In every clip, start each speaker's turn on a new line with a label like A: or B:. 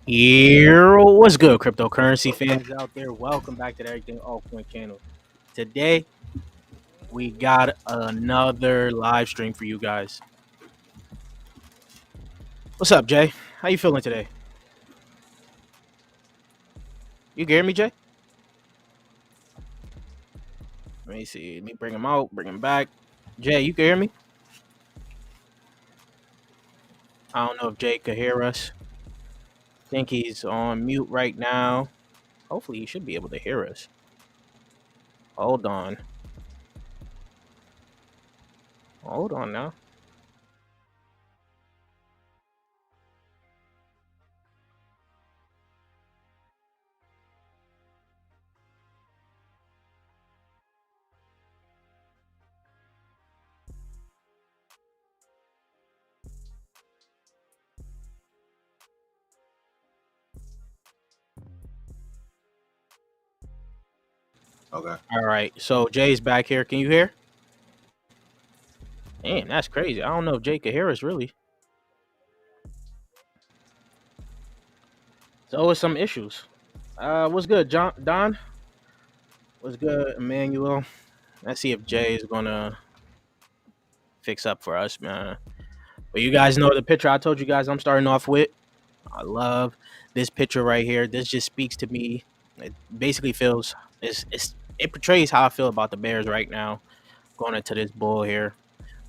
A: Here, what's good, cryptocurrency fans out there? Welcome back to the Everything Altcoin channel. Today, we got another live stream for you guys. What's up, Jay? How you feeling today? You can hear me, Jay? Let me see. Let me bring him out, bring him back. Jay, you can hear me? I don't know if Jay could hear us. I think he's on mute right now. Hopefully, he should be able to hear us. Hold on. Hold on now.
B: Okay.
A: All right. So, Jay's back here. Can you hear? Man, that's crazy. I don't know if Jay could hear us, really. There's always some issues. What's good, John? Don? What's good, Emmanuel? Let's see if Jay is gonna fix up for us, man. But you guys know the picture I told you guys I'm starting off with. I love this picture right here. This just speaks to me. It basically feels it portrays how I feel about the Bears right now, going into this bull here.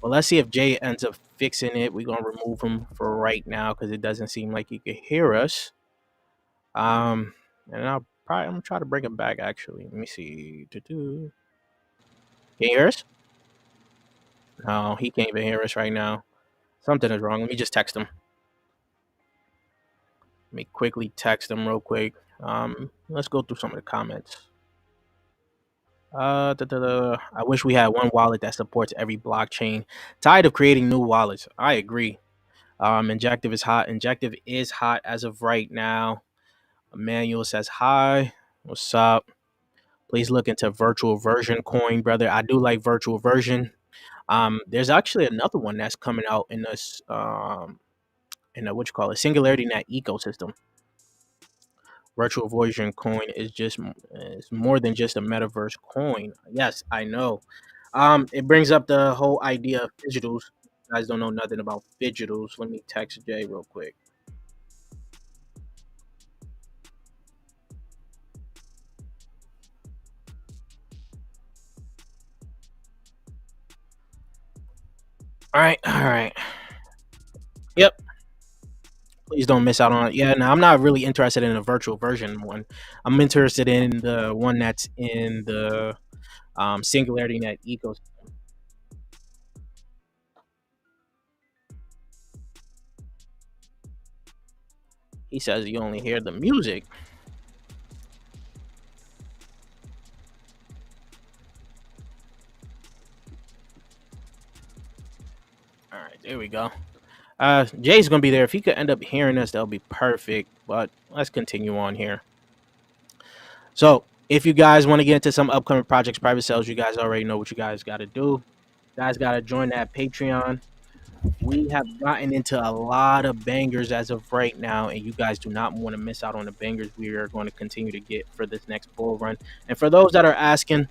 A: Well, let's see if Jay ends up fixing it. We're gonna remove him for right now because it doesn't seem like he could hear us. And I'm gonna try to bring him back. Actually, let me see. Can you hear us? No, he can't even hear us right now. Something is wrong. Let me just text him. Let me quickly text him real quick. Let's go through some of the comments. I wish we had one wallet that supports every blockchain. Tired of creating new wallets. I agree. Injective is hot. Injective is hot as of right now. Emmanuel says hi. What's up? Please look into virtual version coin, brother. I do like virtual version. There's actually another one that's coming out in this in a what you call it Singularity Net ecosystem. Virtual version coin is more than just a metaverse coin. Yes, I know. It brings up the whole idea of digitals. You guys don't know nothing about digitals. Let me text Jay real quick. All right, all right. Yep. Please don't miss out on it. Yeah, no, I'm not really interested in a virtual version one. I'm interested in the one that's in the Singularity Net ecosystem. He says you only hear the music. All right, there we go. Jay's gonna be there. If he could end up hearing us, that'll be perfect. But let's continue on here. So, if you guys want to get into some upcoming projects, private sales, you guys already know what you guys got to do. You guys got to join that Patreon. We have gotten into a lot of bangers as of right now, and you guys do not want to miss out on the bangers we are going to continue to get for this next bull run. And for those that are asking,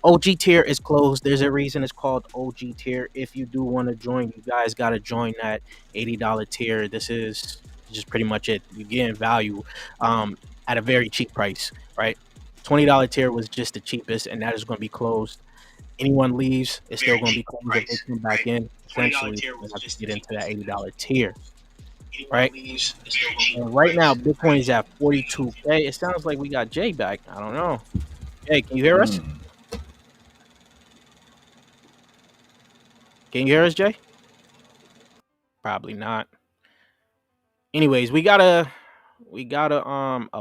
A: OG tier is closed. There's a reason it's called OG tier. If you do want to join, you guys got to join that $80 tier. This is just pretty much it. You're getting value at a very cheap price, right? $20 tier was just the cheapest, and that is going to be closed. Anyone leaves, it's still going to be closed. If they come back in, essentially, we have to get into that $80 tier, right? And right now, Bitcoin is at 42K. It sounds like we got Jay back. I don't know. Jay, can you hear us? Can you hear us, Jay? Probably not. Anyways, we got a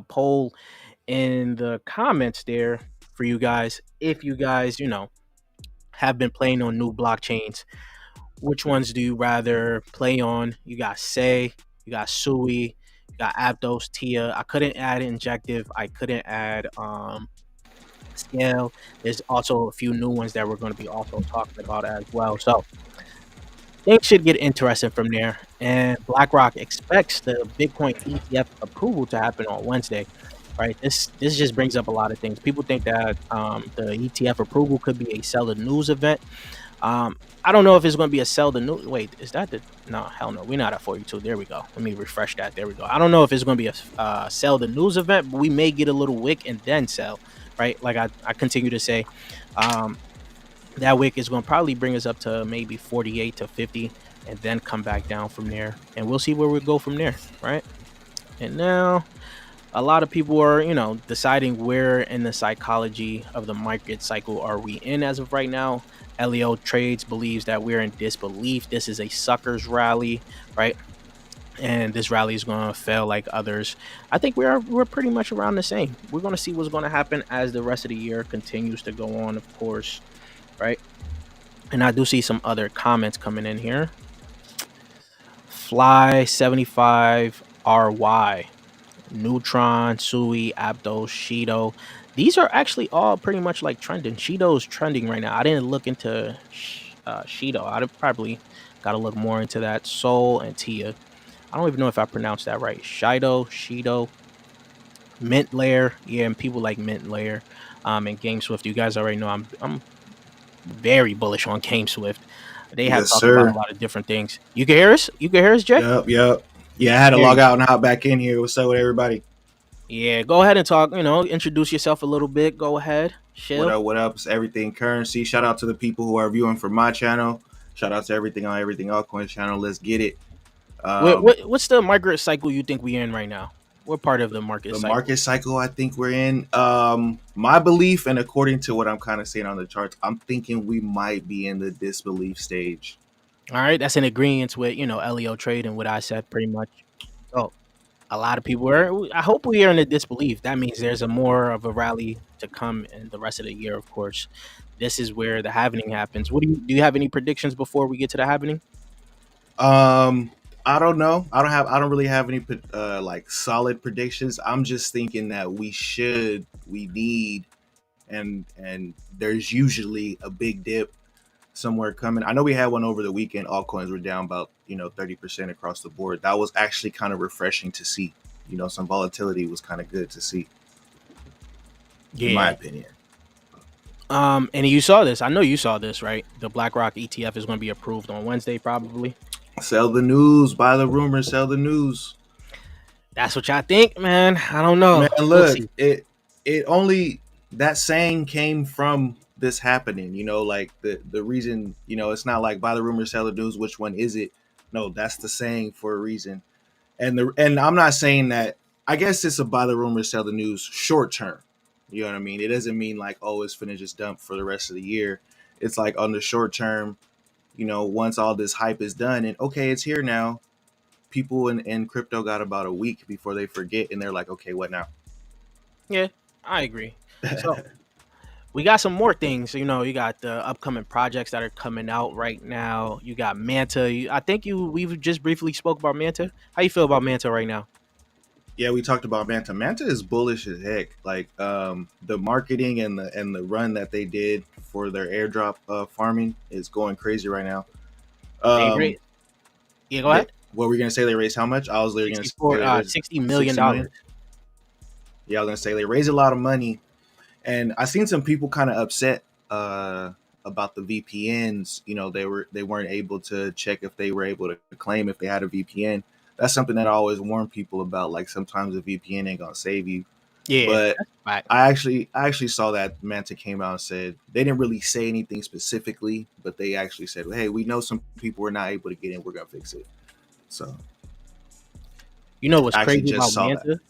A: poll in the comments there for you guys. If you guys, have been playing on new blockchains, which ones do you rather play on? You got Say, you got Sui, you got Aptos, Tia. I couldn't add Injective. I couldn't add Scale. There's also a few new ones that we're going to be also talking about as well. So things should get interesting from there. And BlackRock expects the Bitcoin ETF approval to happen on Wednesday. Right. This just brings up a lot of things. People think that the ETF approval could be a sell the news event. I don't know if it's going to be a sell the news. Wait, is that the no? Hell no, we're not at 42. There we go. Let me refresh that. There we go. I don't know if it's going to be a sell the news event, but we may get a little wick and then sell. Right. Like I continue to say, um, that wick is going to probably bring us up to maybe 48 to 50 and then come back down from there. And we'll see where we go from there. Right. And now a lot of people are, deciding where in the psychology of the market cycle are we in as of right now. Leo Trades believes that we're in disbelief. This is a suckers rally, right? And this rally is going to fail like others. I think we're pretty much around the same. We're going to see what's going to happen as the rest of the year continues to go on, of course, right? And I do see some other comments coming in here. Fly 75 RY, Neutron, Sui, Abdo, Shido. These are actually all pretty much like trending. Shido's trending right now. I didn't look into Shido. I'd probably got to look more into that. Soul and Tia. I don't even know if I pronounced that right. Shido, Mint Layer. Yeah, and people like Mint Layer. And Game Swift. You guys already know I'm very bullish on Game Swift. They have
B: Yes,
A: talked about a
B: sir.
A: lot of different things. You can hear us? You can hear us, Jay?
B: Yep. Yeah, I had to
A: There
B: log
A: you
B: out
A: go.
B: and hop back in here. What's up with everybody?
A: Yeah, go ahead and talk. Introduce yourself a little bit. Go ahead,
B: What
A: chill.
B: up? What up? It's everything currency. Shout out to the people who are viewing from my channel. Shout out to everything on everything altcoins channel. Let's get it.
A: What's the market cycle you think we're in right now? What part of the market
B: The
A: cycle?
B: market cycle I think we're in. My belief, and according to what I'm kind of seeing on the charts, I'm thinking we might be in the disbelief stage.
A: All right, that's an agreement with Leo trade and what I said pretty much. So a lot of people are. I hope we are in a disbelief. That means there's a more of a rally to come in the rest of the year. Of course, this is where the happening happens. What do you have any predictions before we get to the happening?
B: Um, I don't know. I don't really have any like solid predictions. I'm just thinking that we need, and there's usually a big dip somewhere coming. I know we had one over the weekend. Altcoins were down about 30% across the board. That was actually kind of refreshing to see. Some volatility was kind of good to see, in my
A: Yeah.
B: opinion.
A: And you saw this. I know you saw this, right? The BlackRock ETF is going to be approved on Wednesday, probably.
B: Sell the news, buy the rumors, sell the news.
A: That's what y'all think, man. I don't
B: Man,
A: know. We'll
B: look,
A: see.
B: it only that saying came from this happening. Like the reason. It's not like buy the rumor, sell the news. Which one is it? No, that's the saying for a reason. And I'm not saying that. I guess it's a buy the rumor, sell the news short term. You know what I mean? It doesn't mean like, oh, it's finna just dump for the rest of the year. It's like on the short term. Once all this hype is done and okay, it's here now. People in crypto got about a week before they forget, and they're like, okay, what now?
A: Yeah, I agree. So we got some more things. You got the upcoming projects that are coming out right now. You got Manta. I think we've just briefly spoke about Manta. How you feel about Manta right now?
B: Yeah, we talked about Manta. Manta is bullish as heck. Like the marketing and the run that they did for their airdrop farming is going crazy right now.
A: They
B: Um,
A: raised. Yeah, go ahead.
B: what were we gonna say? They raised how much? I was literally gonna say they raised
A: $60 million.
B: 60 million. Yeah, I was gonna say they raised a lot of money, and I seen some people kind of upset about the VPNs. They weren't able to check if they were able to claim if they had a VPN. That's something that I always warn people about. Like sometimes a VPN ain't gonna save you.
A: Yeah,
B: But
A: that's a fact.
B: I actually saw that Manta came out and said they didn't really say anything specifically, but they actually said, "Hey, we know some people were not able to get in. We're gonna fix it." So
A: You know what's
B: I actually
A: crazy
B: just
A: about
B: saw that.
A: Manta?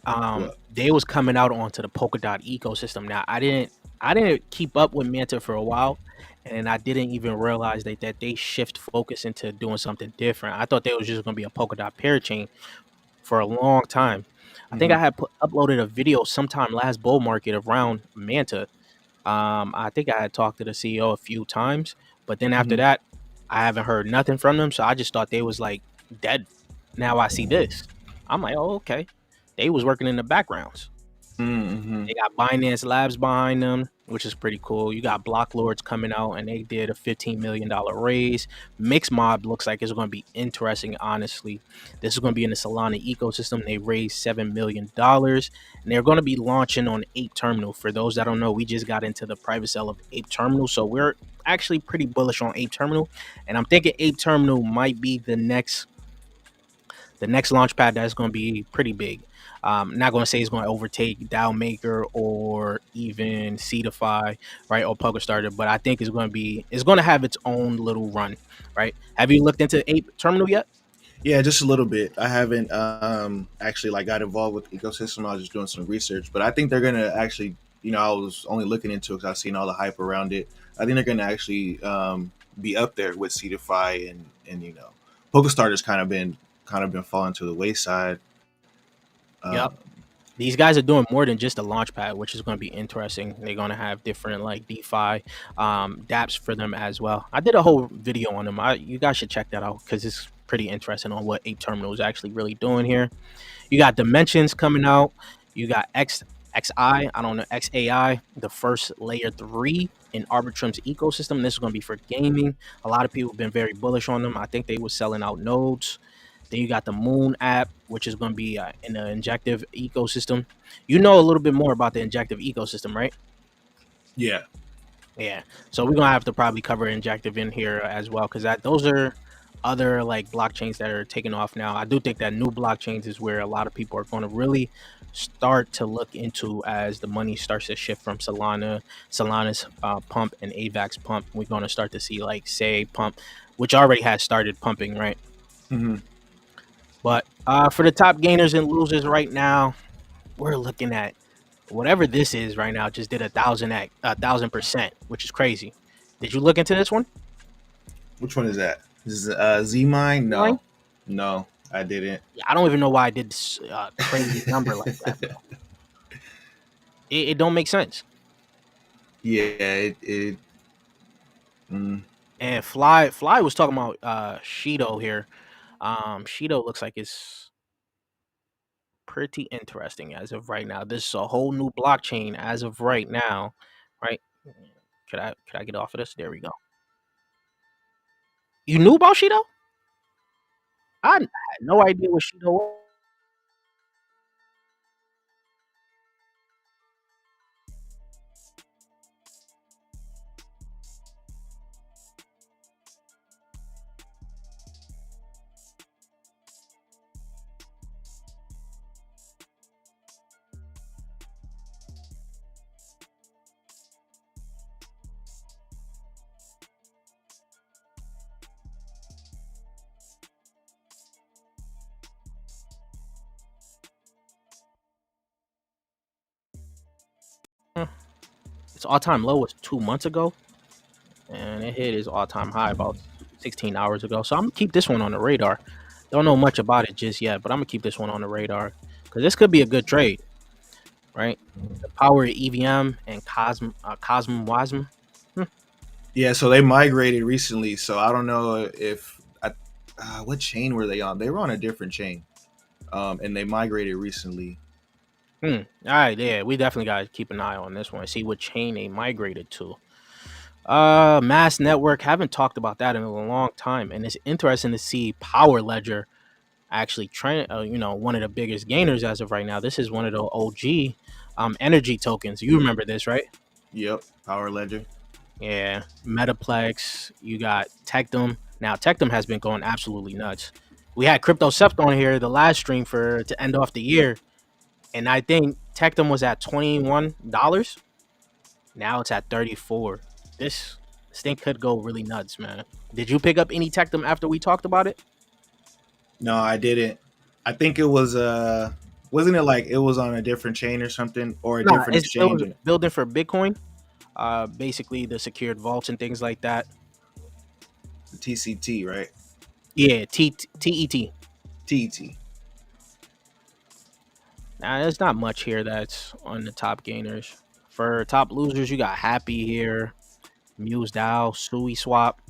B: Well,
A: They was coming out onto the Polkadot ecosystem. Now I didn't keep up with Manta for a while, and I didn't even realize that they shift focus into doing something different. I thought they was just gonna be a Polkadot parachain for a long time. I think
B: mm-hmm,
A: I had uploaded a video sometime last bull market around Manta. I think I had talked to the CEO a few times, but then after
B: mm-hmm.
A: that, I haven't heard nothing from them. So I just thought they was like dead. Now I see this. I'm like, oh, okay. They was working in the backgrounds.
B: Mm-hmm.
A: They got Binance Labs behind them, which is pretty cool. You got Block Lords coming out, and they did a $15 million raise. Mixmob looks like it's going to be interesting, honestly. This is going to be in the Solana ecosystem. They raised $7 million, and they're going to be launching on Ape Terminal. For those that don't know, we just got into the private sale of Ape Terminal, so we're actually pretty bullish on Ape Terminal, and I'm thinking Ape Terminal might be the next launch pad that's going to be pretty big. Not going to say it's going to overtake DAO Maker or even Seedify, right, or Poker Starter, but I think it's going to have its own little run, right? Have you looked into Ape Terminal yet?
B: Yeah, just a little bit. I haven't actually like got involved with the ecosystem. I was just doing some research, but I think they're gonna actually, I was only looking into it because I've seen all the hype around it. I think they're gonna actually be up there with Seedify and PokerStarter's kind of been falling to the wayside.
A: Yep.
B: Um,
A: These guys are doing more than just a launch pad, which is going to be interesting. They're going to have different like DeFi dApps for them as well. I did a whole video on them. You guys should check that out because it's pretty interesting on what Ape Terminal is actually really doing here. You got Dimensions coming out. You got I don't know, XAI, the first layer 3 in Arbitrum's ecosystem. This is going to be for gaming. A lot of people have been very bullish on them. I think they were selling out nodes. Then you got the Moon app, which is going to be in the Injective ecosystem. You know a little bit more about the Injective ecosystem, right?
B: yeah,
A: Yeah. So we're gonna have to probably cover Injective in here as well, because those are other like blockchains that are taking off now. I do think that new blockchains is where a lot of people are going to really start to look into as the money starts to shift from Solana's pump and AVAX pump. We're going to start to see like say pump, which already has started pumping, right?
B: hmm
A: But for the top gainers and losers right now, we're looking at whatever this is right now. Just did 1,000%, which is crazy. Did you look into this one?
B: which one is that? Z Mine?
A: Line?
B: No, I didn't.
A: Yeah, I don't even know why I did this crazy number like that, bro. It don't make sense.
B: Yeah, it mm,
A: And Fly was talking about Shido here. Shido looks like it's pretty interesting as of right now. This is a whole new blockchain as of right now, right? Could I get off of this? There we go. You knew about Shido? I had no idea what Shido was. Its all-time low was 2 months ago, and it hit its all-time high about 16 hours ago. So I'm gonna keep this one on the radar. Don't know much about it just yet, but I'm gonna keep this one on the radar because this could be a good trade, right? The power of EVM and Cosm Wasm.
B: yeah. So they migrated recently, so I don't know if what chain were they on? They were on a different chain, and they migrated recently.
A: All right, yeah, we definitely gotta keep an eye on this one. See what chain they migrated to. Mass Network. Haven't talked about that in a long time, and it's interesting to see Power Ledger actually trying. One of the biggest gainers as of right now. This is one of the OG energy tokens. You remember this, right?
B: Yep, Power Ledger.
A: Yeah, Metaplex. You got Tectum. Now Tectum has been going absolutely nuts. We had Crypto Sept on here the last stream to end off the year, and I think Tectum was at $21. Now it's at 34. This thing could go really nuts, man. Did you pick up any Tectum after we talked about it?
B: No, I didn't. I think it was wasn't it like it was on a different chain or something or a
A: Nah,
B: different
A: it
B: exchange?
A: was building for Bitcoin. Basically the secured vaults and things like that.
B: TCT, right?
A: Yeah, TET.
B: TT.
A: Now there's not much here that's on the top gainers. For top losers, you got Happy here, Muse DAO, Sui Swap.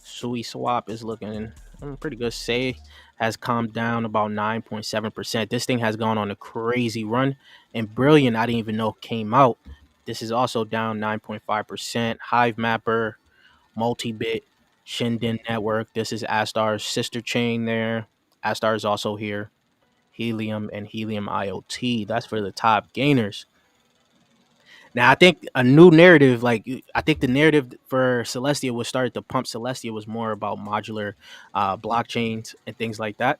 A: Sui Swap is looking Pretty good. Say has calmed down about 9.7%. This thing has gone on a crazy run. And Brilliant, I didn't even know came out. This is also down 9.5%. Hive Mapper, Multibit, Shinden Network. This is Astar's sister chain there. Astar is also here. Helium and Helium IoT. That's for the top gainers. Now I think a new narrative, I think the narrative for Celestia was started to pump Celestia was more about modular blockchains and things like that.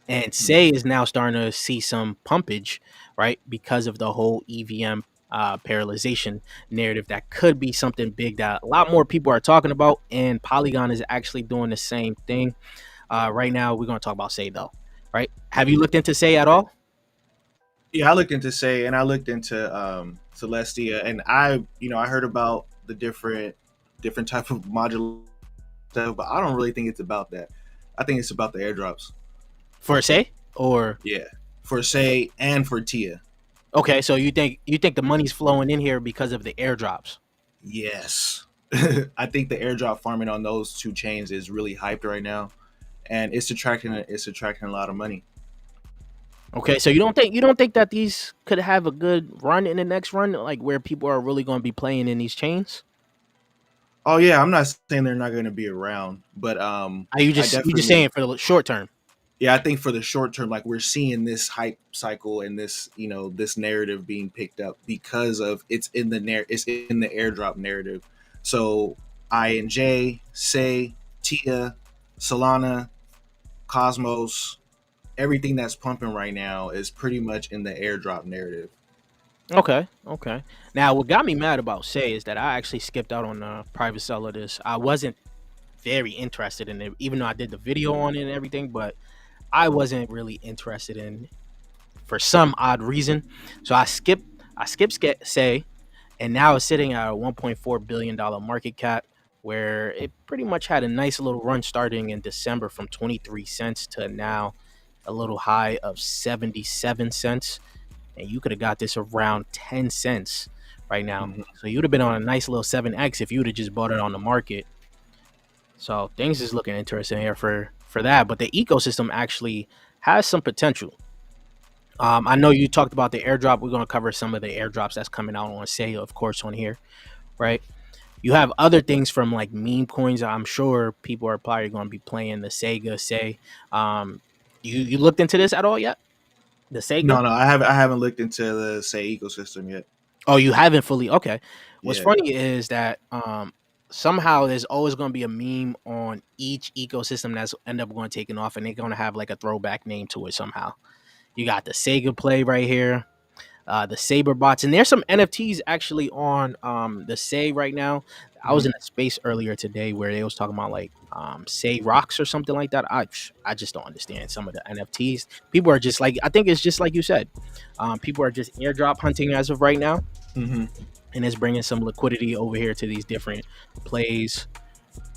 A: And Say
B: Mhm.
A: is now starting to see some pumpage, right, because of the whole EVM parallelization narrative. That could be something big that a lot more people are talking about, and Polygon is actually doing the same thing. Right now, we're going to talk about Say though, right? Have you looked into Say at all?
B: Yeah, I looked into Say and I looked into Celestia, and I heard about the different type of modular stuff, but I don't really think it's about that. I think it's about the airdrops.
A: For Say or
B: Yeah, for Say and for Tia.
A: okay, so you think the money's flowing in here because of the airdrops?
B: Yes. I think the airdrop farming on those two chains is really hyped right now, and it's attracting a lot of money.
A: Okay, so you don't think that these could have a good run in the next run, like where people are really going to be playing in these chains?
B: Oh yeah, I'm not saying they're not going to be around, but
A: Are you
B: I
A: just
B: definitely
A: saying for the short term?
B: yeah, I think for the short term, like we're seeing this hype cycle and this narrative being picked up because of it's in the airdrop narrative. So INJ, Say, Tia, Solana, Cosmos, everything that's pumping right now is pretty much in the airdrop narrative.
A: Okay, okay. Now, what got me mad about Say is that I actually skipped out on the private sell of this. I wasn't very interested in it, even though I did the video on it and everything. But I wasn't really interested in for some odd reason. So I skipped Say, and now it's sitting at a $1.4 billion market cap, where it pretty much had a nice little run starting in December from 23 cents to now a little high of 77 cents. And you could have got this around 10 cents right now.
B: Mhm.
A: So you'd have been on a nice little 7x if you would have just bought it on the market. So things is looking interesting here for that. But the ecosystem actually has some potential. I know you talked about the airdrop. We're going to cover some of the airdrops that's coming out on sale, of course, on here, right? You have other things from like meme coins. I'm sure people are probably going to be playing the Sega Say. You looked into this at all yet? The Sega?
B: No, I haven't looked into the Say ecosystem yet.
A: Oh, you haven't fully. Okay. What's
B: Yeah.
A: funny is that somehow there's always going to be a meme on each ecosystem that's end up going taking off, and they're going to have like a throwback name to it somehow. You got the Sega Play right here, the Saber bots, and there's some NFTs actually on the Say right now. I was
B: Mhm.
A: in a space earlier today where they was talking about like Say rocks or something like that. I just don't understand some of the NFTs. People are just like, I think it's just like you said. People are just airdrop hunting as of right now,
B: Mhm.
A: and it's bringing some liquidity over here to these different plays.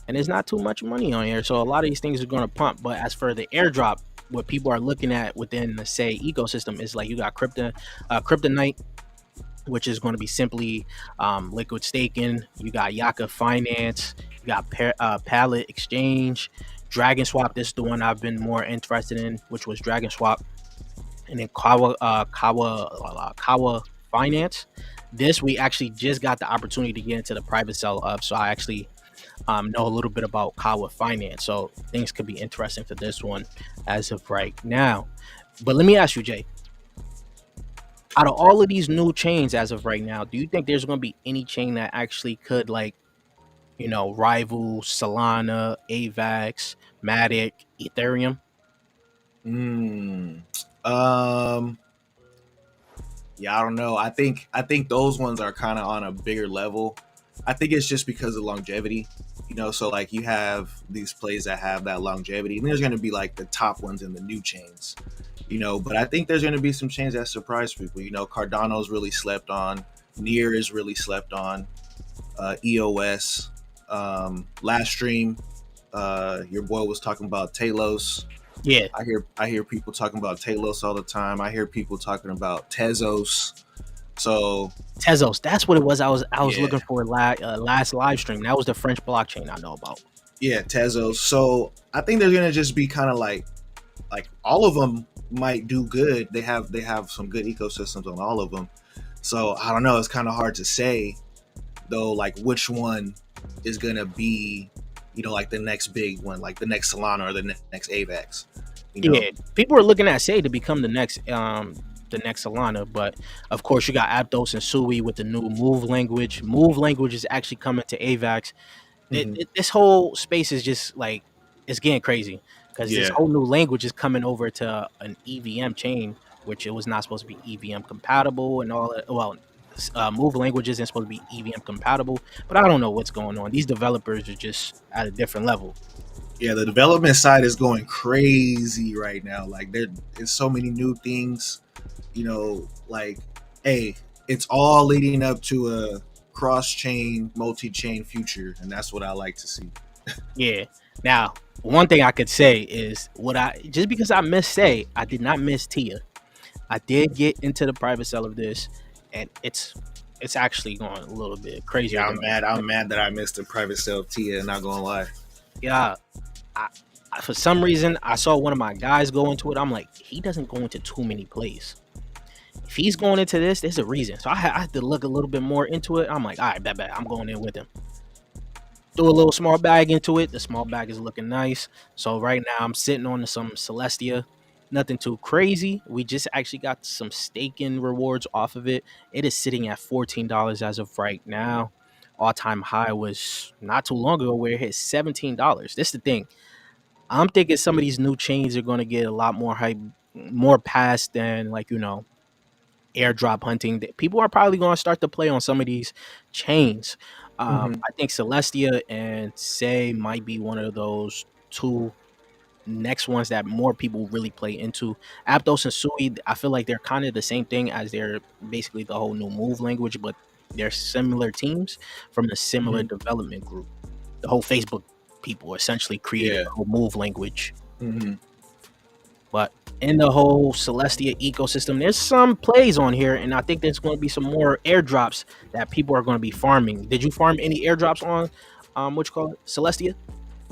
A: And there's not too much money on here, so a lot of these things are going to pump. But as for the airdrop, what people are looking at within the Say ecosystem is like you got Kryptonite, which is going to be simply liquid staking. You got Yaka Finance. You got Pallet Exchange, Dragon Swap. This is the one I've been more interested in, which was Dragon Swap, and then Kawa Finance. This we actually just got the opportunity to get into the private sell of, so I actually know a little bit about Kawa Finance. So things could be interesting for this one as of right now. But let me ask you, Jay, out of all of these new chains as of right now, do you think there's going to be any chain that actually could like, rival Solana, AVAX, Matic, Ethereum?
B: Mm. Um. Yeah, I don't know. I think those ones are kind of on a bigger level. I think it's just because of longevity. So like you have these plays that have that longevity, and there's going to be like the top ones in the new chains. But I think there's going to be some chains that surprise people. Cardano's really slept on. Near is really slept on. EOS. Last stream, your boy was talking about Talos.
A: Yeah,
B: I hear people talking about Talos all the time. I hear people talking about Tezos. So
A: Tezos. That's what it was. I was
B: yeah,
A: looking for last live stream. That was the French blockchain I know about.
B: Yeah, Tezos. So I think they're gonna just be kind of like all of them might do good. They have some good ecosystems on all of them. So I don't know. It's kind of hard to say though, like which one is gonna be, like the next big one, like the next Solana or the next AVAX. You know.
A: Yeah, people are looking at Say to become the next Solana, but of course you got Aptos and Sui with the new Move language. Move language is actually coming to AVAX.
B: Hmm.
A: This whole space is just like it's getting crazy because this
B: Yeah.
A: whole new language is coming over to an EVM chain, which it was not supposed to be EVM compatible and all that. Well, Move language isn't supposed to be EVM compatible, but I don't know what's going on. These developers are just at a different level.
B: Yeah, the development side is going crazy right now. Like there's so many new things, like hey, it's all leading up to a cross-chain, multi-chain future, and that's what I like to see.
A: Yeah. Now, one thing I could say is what I just because I missed Say, I did not miss Tia. I did get into the private sale of this, and it's actually going a little bit crazier
B: Yeah,
A: than
B: I'm mad. I'm mad that I missed the private sale of Tia. Not gonna lie.
A: yeah. I, for some reason, I saw one of my guys go into it. I'm like, he doesn't go into too many plays. If he's going into this, there's a reason. So I had to look a little bit more into it. I'm like, all right, bet. I'm going in with him. Threw a little small bag into it. The small bag is looking nice. So right now I'm sitting on some Celestia. Nothing too crazy. We just actually got some staking rewards off of it. It is sitting at $14 as of right now. All time high was not too long ago where it hit $17. This is the thing. I'm thinking some of these new chains are going to get a lot more hype, more past than like, airdrop hunting. People are probably going to start to play on some of these chains.
B: Hmm.
A: I think Celestia and Say might be one of those two next ones that more people really play into. Aptos and Sui, I feel like they're kind of the same thing as they're basically the whole new Move language, but they're similar teams from a similar
B: Hmm.
A: development group. The whole Facebook people essentially created
B: Yeah.
A: the whole Move language.
B: Hmm.
A: But in the whole Celestia ecosystem, there's some plays on here, and I think there's going to be some more airdrops that people are going to be farming. Did you farm any airdrops on what you call it, Celestia?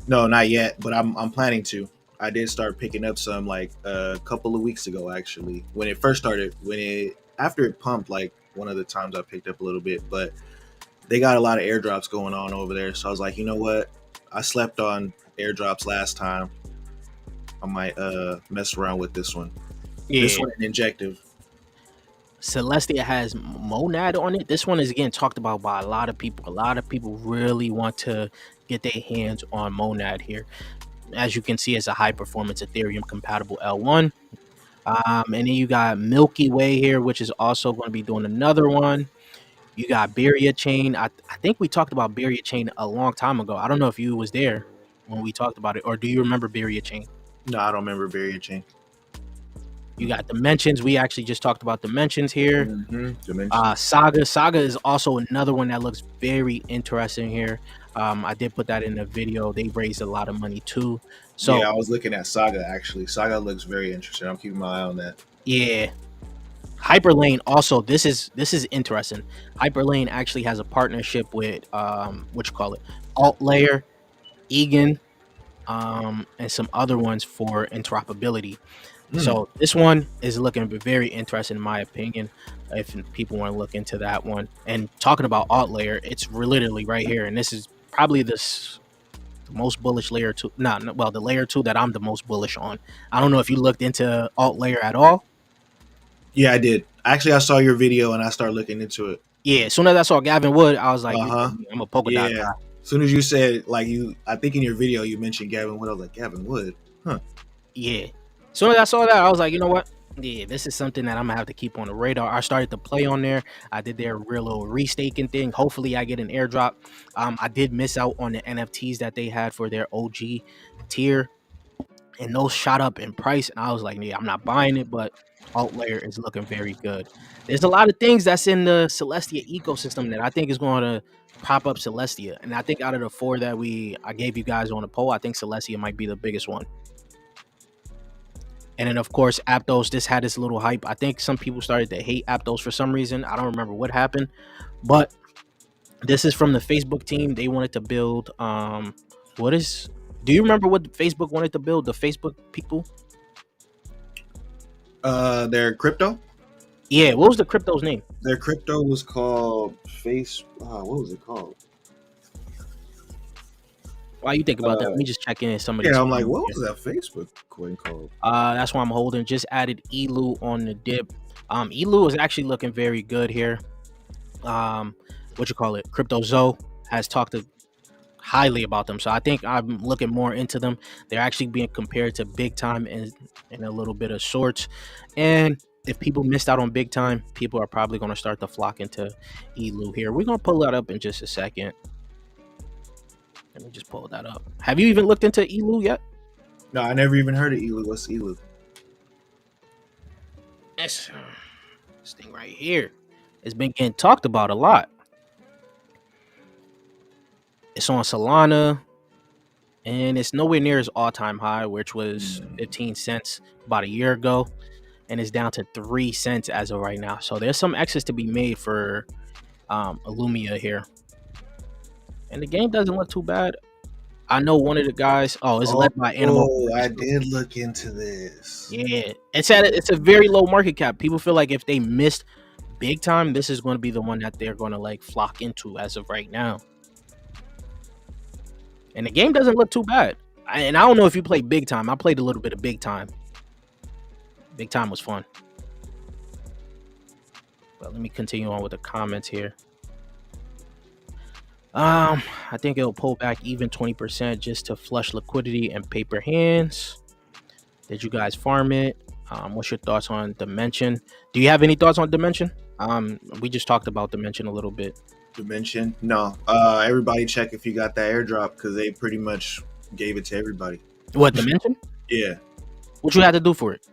B: No, not yet, but I'm planning to. I did start picking up some like a couple of weeks ago, actually, when it first started. When it after it pumped, like one of the times I picked up a little bit, but they got a lot of airdrops going on over there. So I was like, you know what? I slept on airdrops last time. I might mess around with this one. This
A: Yeah,
B: one an injective.
A: Celestia has Monad on it. This one is again talked about by a lot of people. A lot of people really want to get their hands on Monad here. As you can see, it's a high performance Ethereum compatible L1. And then you got Milky Way here, which is also going to be doing another one. You got Beria Chain. I think we talked about Beria Chain a long time ago. I don't know if you was there when we talked about it, or do you remember Beria Chain?
B: No, I don't remember variant chain.
A: You got Dimensions. We actually just talked about Dimensions here.
B: Mm-hmm. Dimension.
A: Saga is also another one that looks very interesting here. I did put that in the video. They raised a lot of money too.
B: Yeah,
A: So
B: I was looking at Saga actually. Saga looks very interesting. I'm keeping my eye on that.
A: yeah, Hyperlane also this is interesting. Hyperlane actually has a partnership with what you call it, Alt Layer, Egan, and some other ones for interoperability.
B: Mm.
A: So this one is looking very interesting in my opinion. If people want to look into that one, and talking about Alt Layer, it's literally right here, and this is probably the most bullish layer two. Well, the layer two that I'm the most bullish on. I don't know if you looked into Alt Layer at all.
B: Yeah, I did. Actually, I saw your video and I started looking into it.
A: Yeah, as soon as I saw Gavin Wood, I was like,
B: Uh
A: you
B: huh.
A: know me, I'm a Polkadot
B: Yeah.
A: guy.
B: As soon as you said I think in your video you mentioned Gavin Wood. I was like, Gavin Wood, huh?
A: Yeah. As soon as I saw that, I was like, you know what? Yeah, this is something that I'm gonna have to keep on the radar. I started to play on there. I did their real little restaking thing. Hopefully, I get an airdrop. I did miss out on the NFTs that they had for their OG tier, and those shot up in price. And I was like, yeah, I'm not buying it, but Alt Layer is looking very good. There's a lot of things that's in the Celestia ecosystem that I think is going to prop up Celestia. And I think out of the four that I gave you guys on the poll, I think Celestia might be the biggest one. And then of course Aptos, this had this little hype. I think some people started to hate Aptos for some reason. I don't remember what happened, but this is from the Facebook team. They wanted to build What is? Do you remember what Facebook wanted to build? The Facebook people.
B: Their crypto.
A: Yeah. What was the crypto's name?
B: Their crypto was called Face. What was it called?
A: While you think about that, let
B: Uh,
A: me just check in some of these
B: yeah, I'm like,
A: coins
B: what
A: here.
B: was that Facebook coin called?
A: That's why I'm holding. Just added Elu on the dip. Elu is actually looking very good here. What you call it? Crypto Zoe has talked highly about them, so I think I'm looking more into them. They're actually being compared to Big Time and in a little bit of sorts. And if people missed out on Big Time, people are probably going to start to flock into Elu here. We're going to pull that up in just a second. Let me just pull that up. Have you even looked into Elu yet?
B: No, I never even heard of Elu. What's Elu?
A: This thing right here has been getting talked about a lot. It's on Solana, and it's nowhere near its all-time high, which was 15 cents about a year ago, and it's down to 3 cents as of right now. So there's some excess to be made for Illumia here, and the game doesn't look too bad. I know one of the guys. Oh, it's led by Animal.
B: Oh, I did look into this.
A: Yeah, it's a very low market cap. People feel like if they missed Big Time, this is going to be the one that they're going to like flock into as of right now. And the game doesn't look too bad. And I don't know if you played Big Time. I played a little bit of Big Time. Big Time was fun. But let me continue on with the comments here. I think it'll pull back even 20% just to flush liquidity and paper hands. Did you guys farm it? What's your thoughts on Dimension? Do you have any thoughts on Dimension? We just talked about Dimension a little bit.
B: Dimension? No. Everybody check if you got that airdrop because they pretty much gave it to everybody.
A: What, Dimension?
B: Yeah.
A: What you had to do for it?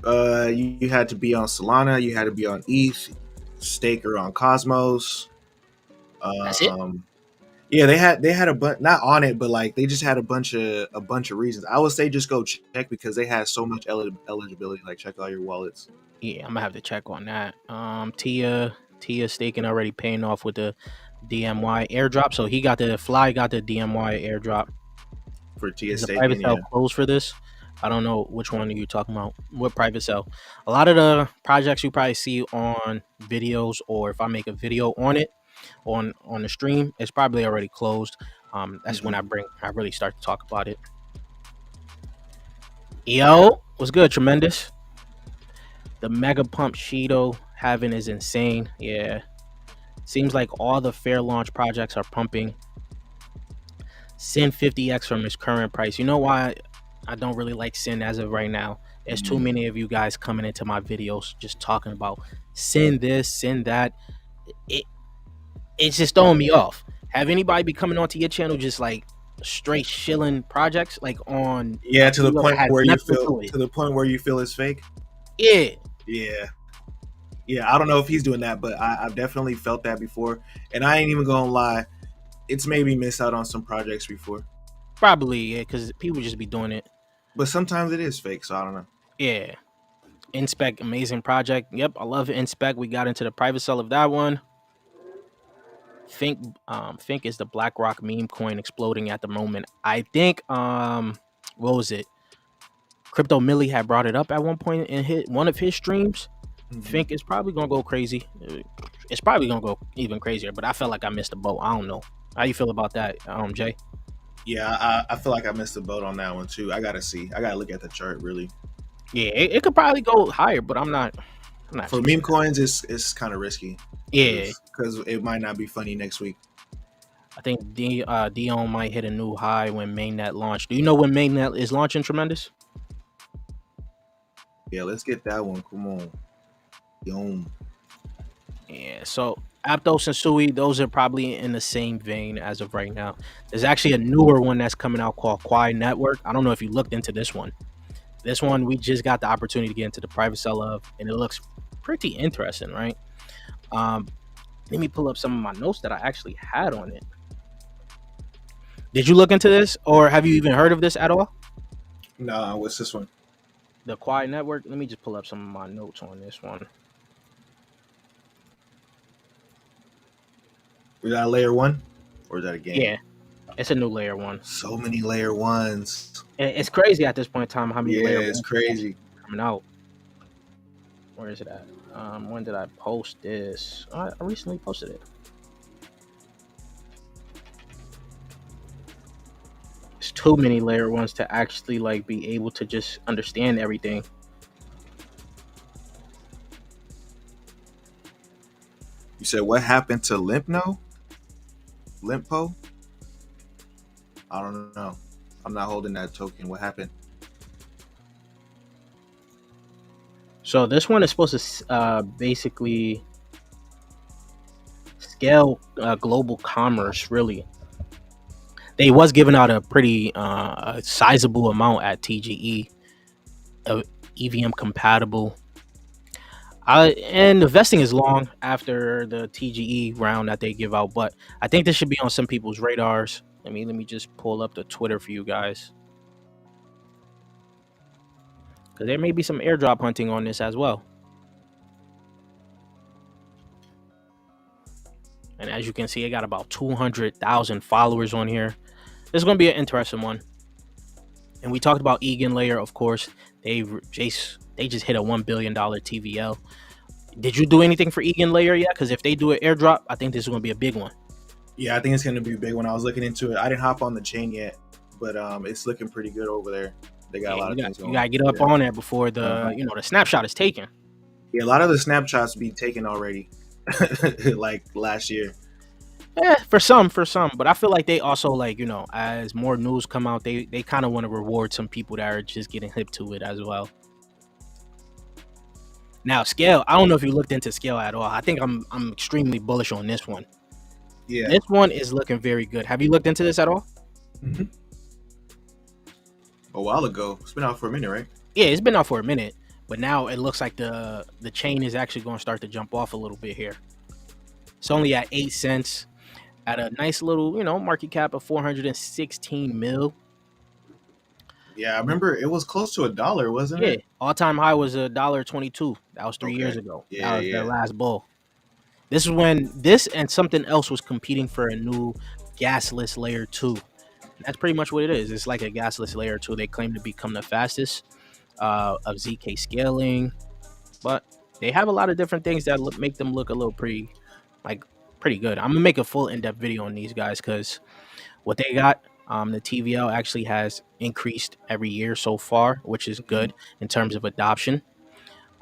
B: You had to be on Solana. You had to be on ETH, Staker on Cosmos.
A: That's it?
B: Yeah, they had a bunch, not on it, but like they just had a bunch of reasons. I would say just go check because they had so much eligibility. Like check all your wallets.
A: Yeah, I'm gonna have to check on that. Tia staking already paying off with the DMY airdrop. So he got the Fly got the DMY airdrop.
B: For Tia
A: Is the private
B: staking,
A: sale
B: yeah.
A: closed for this? I don't know which one are you talking about. What private sale? A lot of the projects you probably see on videos, or if I make a video on it on the stream, it's probably already closed. That's when I really start to talk about it. Yo, what's good? Tremendous. The mega pump Shido having is insane. Yeah, seems like all the fair launch projects are pumping. Sin 50x from his current price. You know why I don't really like Sin as of right now? There's too many of you guys coming into my videos just talking about Sin this, Sin that. It's just throwing me off. Have anybody be coming onto your channel just like straight shilling projects like on
B: to the point where you feel it's fake?
A: Yeah.
B: I don't know if he's doing that, but I've definitely felt that before, and I ain't even gonna lie, it's made me miss out on some projects before.
A: Probably, yeah, because people just be doing it.
B: But sometimes it is fake, so I don't know.
A: Yeah. Inspec, amazing project. Yep, I love Inspec. We got into the private sale of that one. Think is the BlackRock meme coin exploding at the moment. I think what was it? Crypto Millie had brought it up at one point in one of his streams. Think it's probably gonna go crazy. It's probably gonna go even crazier, but I felt like I missed the boat. I don't know. How you feel about that, Jay?
B: Yeah, I feel like I missed the boat on that one too. I gotta look at the chart really.
A: Yeah, it could probably go higher, but I'm not
B: for meme coins. It's kind of risky.
A: Yeah,
B: because it might not be funny next week.
A: I think Dion might hit a new high when mainnet launched. Do you know when mainnet is launching? Tremendous.
B: Yeah, let's get that one. Come on. Yom.
A: Yeah, so Aptos and Sui, those are probably in the same vein as of right now. There's actually a newer one that's coming out called Quai Network. I don't know if you looked into this one. This one we just got the opportunity to get into the private sale of, and it looks pretty interesting, right? Let me pull up some of my notes that I actually had on it. Did you look into this, or have you even heard of this at all?
B: Nah, what's this one?
A: The Quai Network. Let me just pull up some of my notes on this one.
B: Was that layer one, or is that a game?
A: Yeah, It's a new layer one.
B: So many layer ones.
A: It's crazy at this point in time how many
B: Yeah,
A: layer
B: it's
A: ones
B: crazy.
A: coming out. Where is it at? When did I post this? I recently posted it. It's too many layer ones to actually like be able to just understand everything.
B: You said what happened to Limpno? Limpo? I don't know. I'm not holding that token. What happened?
A: So this one is supposed to basically scale global commerce. Really, they was giving out a pretty sizable amount at TGE, EVM compatible. And the vesting is long after the TGE round that they give out, but I think this should be on some people's radars. Let me just pull up the Twitter for you guys, because there may be some airdrop hunting on this as well. And as you can see, it got about 200,000 followers on here. This is going to be an interesting one. And we talked about Egan Layer, of course. They just hit a $1 billion TVL. Did you do anything for Egan Layer yet? Because if they do an airdrop, I think this is going to be a big one.
B: Yeah, I think it's going to be big when I was looking into it. I didn't hop on the chain yet, but it's looking pretty good over there. They got a lot of things going.
A: You got to get up on there before the the snapshot is taken.
B: Yeah, a lot of the snapshots be taken already, like last year.
A: Yeah, for some, but I feel like they also like as more news come out, they kind of want to reward some people that are just getting hip to it as well. Now Scale, I don't know if you looked into Scale at all. I think I'm extremely bullish on this one.
B: Yeah,
A: this one is looking very good. Have you looked into this at all?
B: Mm-hmm. A while ago. It's been out for a minute, right?
A: Yeah, it's been out for a minute, but now it looks like the chain is actually going to start to jump off a little bit here. It's only at 8 cents at a nice little market cap of 416 mil.
B: Yeah, I remember it was close to $1, wasn't it?
A: All-time high was $1.22. That was 3 years ago.
B: Yeah,
A: that was their last bull. This is when this and something else was competing for a new gasless layer 2. That's pretty much what it is. It's like a gasless layer 2. They claim to become the fastest of ZK scaling, but they have a lot of different things that make them look a little pretty good. I'm gonna make a full in-depth video on these guys because what they got, the TVL actually has increased every year so far, which is good in terms of adoption.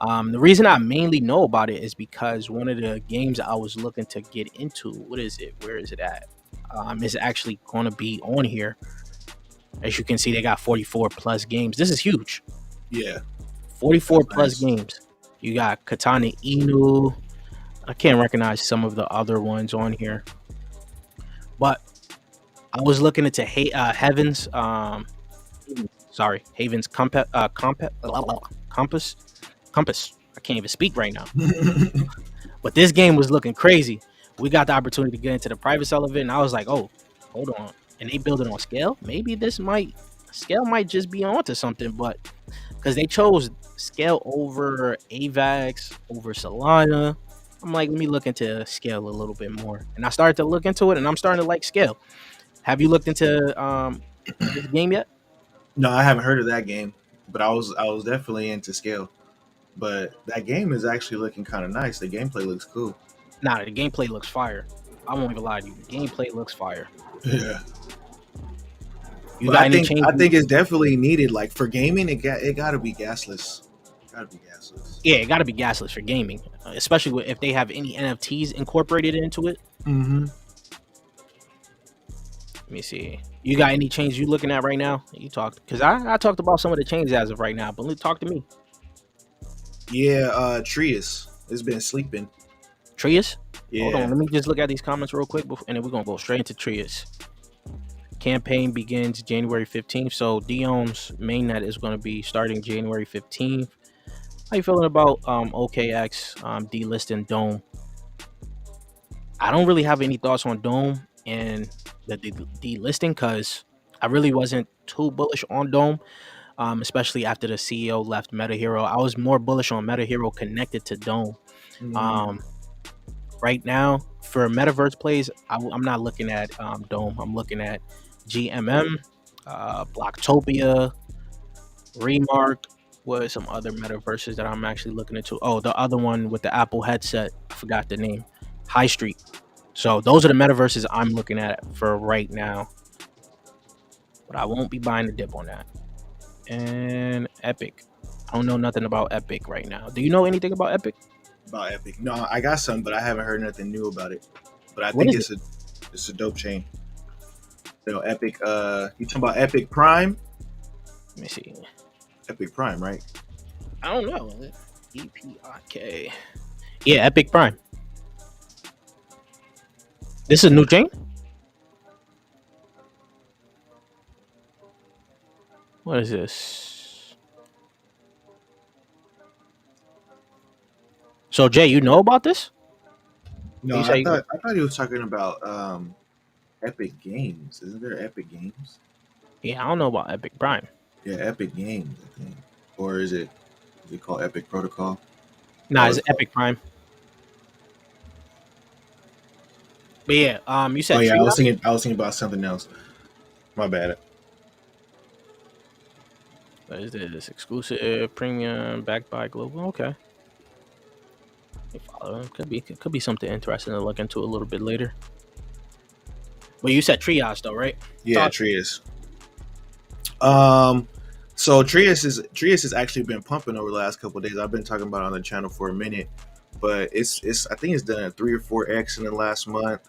A: The reason I mainly know about it is because one of the games I was looking to get into, what is it? Where is it at? Is actually going to be on here. As you can see, they got 44 plus games. This is huge.
B: Yeah,
A: 44 plus games. You got Katana Inu. I can't recognize some of the other ones on here, but I was looking into Heaven's Haven's Compass. I can't even speak right now. But this game was looking crazy. We got the opportunity to get into the private sale of it, and I was like, oh, hold on. And they build it on Scale. Maybe Scale might just be onto something, but because they chose Scale over AVAX, over Solana, I'm like, let me look into Scale a little bit more. And I started to look into it, and I'm starting to like Scale. Have you looked into this game yet?
B: No, I haven't heard of that game, but I was definitely into Scale. But that game is actually looking kind of nice. The gameplay looks cool.
A: Nah, the gameplay looks fire. I won't even lie to you. The gameplay looks fire.
B: Yeah. I think it's definitely needed. Like for gaming, it got to be gasless.
A: Yeah, it got to be gasless for gaming, especially if they have any NFTs incorporated into it.
B: Mm-hmm.
A: Let me see. You got any chains you looking at right now? You talked because I talked about some of the chains as of right now, but talk to me.
B: Yeah, Trius has been sleeping.
A: Trius?
B: Yeah.
A: Hold on, let me just look at these comments real quick, and then we're gonna go straight into Trius. Campaign begins January 15th, so Dion's mainnet is going to be starting January 15th. How you feeling about OKX delisting Dome? I don't really have any thoughts on Dome and the delisting because I really wasn't too bullish on Dome, especially after the CEO left MetaHero. I was more bullish on MetaHero connected to Dome. right now for metaverse plays, I'm not looking at Dome. I'm looking at GMM, Blocktopia, Remark. What are some other metaverses that I'm actually looking into? Oh, the other one with the Apple headset. I forgot the name. High Street. So those are the metaverses I'm looking at for right now. But I won't be buying the dip on that. And Epic. I don't know nothing about Epic right now. Do you know anything about Epic?
B: About Epic. No, I got some, but I haven't heard nothing new about it. But I
A: What
B: think
A: is it?
B: it's a dope chain. You know, Epic. You talking about Epic Prime?
A: Let me see.
B: Epic Prime, right?
A: I don't know. EPIK. Yeah, Epic Prime. This is a new chain? What is this? So Jay, you know about this?
B: No,
A: You say
B: I thought he was talking about Epic Games. Isn't there Epic Games?
A: yeah, I don't know about Epic Prime.
B: Yeah, Epic Games, I think. Or is it called Epic Protocol?
A: Nah,
B: Oh,
A: it's
B: it's called,
A: Epic Prime. But yeah, you
B: oh
A: said
B: yeah,
A: Trio?
B: I was thinking about something else. My bad.
A: What is this? Exclusive premium backed by Global. Okay. You follow. Could be something interesting to look into a little bit later. But you said triage though, right?
B: Yeah,
A: Talk.
B: Trius. Um, so Trius has actually been pumping over the last couple of days. I've been talking about it on the channel for a minute, but it's I think it's done a 3 or 4x in the last month.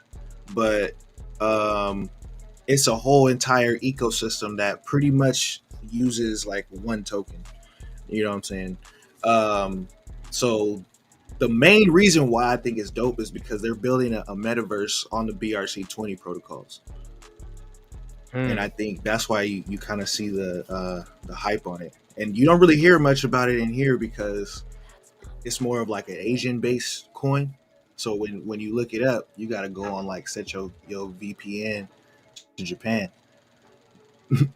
B: But um, it's a whole entire ecosystem that pretty much uses like one token. You know what I'm saying? Um, so the main reason why I think it's dope is because they're building a metaverse on the BRC-20 protocols. And
A: Hmm.
B: I think that's why you kind of see the hype on it. And you don't really hear much about it in here because it's more of like an Asian based coin. So when you look it up, you got to go on like set your VPN to Japan.
A: You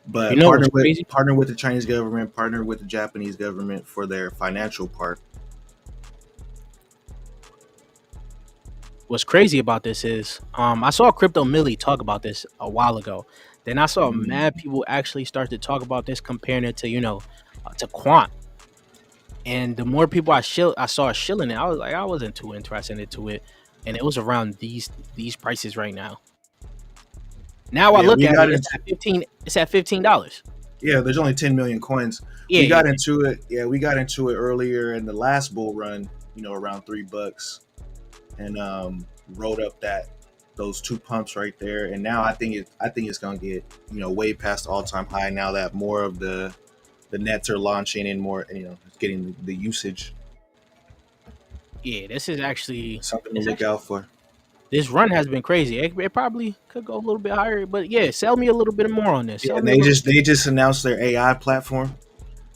B: But
A: know what's crazy?
B: partner with the Chinese government, partner with the Japanese government for their financial part.
A: What's crazy about this is I saw Crypto Millie talk about this a while ago. Then I saw mad
B: Mm.
A: people actually start to talk about this, comparing it to to Quant. And the more people I saw shilling it, I was like, I wasn't too interested into it, and it was around these prices right now. Now I
B: Yeah,
A: look
B: we
A: at it,
B: got
A: it's
B: into
A: at 15. It's at $15.
B: yeah. There's only 10 million coins.
A: Yeah,
B: We
A: yeah,
B: got into it. Yeah, we got into it earlier in the last bull run. You know, around $3, and rode up those two pumps right there. And now I think it's gonna get way past all time high now that more of the nets are launching and more it's getting the usage.
A: yeah. This is actually
B: Something to
A: it's
B: look
A: actually
B: out for.
A: this run has been crazy. It probably could go a little bit higher, but yeah, sell me a little bit more on this.
B: Yeah,
A: Sell
B: and
A: me a little.
B: they just announced their AI platform.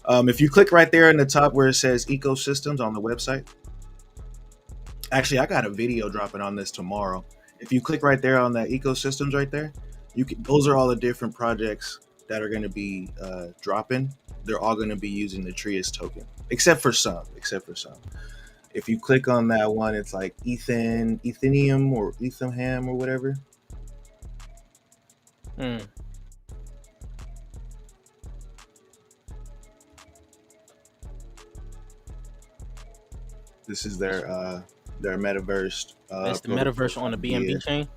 B: If you click right there in the top where it says ecosystems on the website, actually I got a video dropping on this tomorrow. If you click right there on that ecosystems right there, those are all the different projects that are going to be dropping. They're all going to be using the Trius token, except for some. If you click on that one, it's like Ethereum or Etham or whatever.
A: Hmm.
B: This is their metaverse
A: That's the
B: protocol
A: metaverse on the
B: called
A: BNB chain.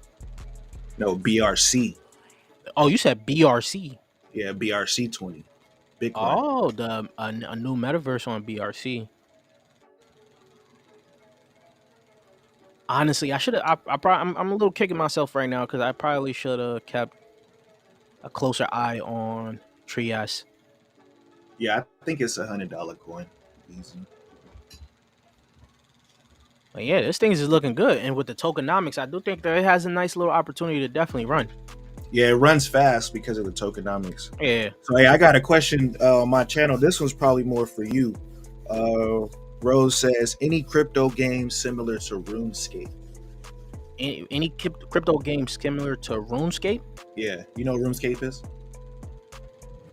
B: BRC.
A: Oh, you said BRC.
B: Yeah, BRC-20 Bitcoin.
A: Oh, a new metaverse on BRC. Honestly, I should have. I probably. I'm a little kicking myself right now because I probably should have kept a closer eye on Trias.
B: Yeah, I think it's $100 coin. Easy.
A: But yeah, this thing is looking good, and with the tokenomics, I do think that it has a nice little opportunity to definitely run.
B: Yeah, it runs fast because of the tokenomics.
A: Yeah.
B: So hey, I got a question on my channel. This one's probably more for you. Rose says, any crypto games similar to RuneScape?
A: Any crypto games similar to RuneScape?
B: Yeah, you know what RuneScape is?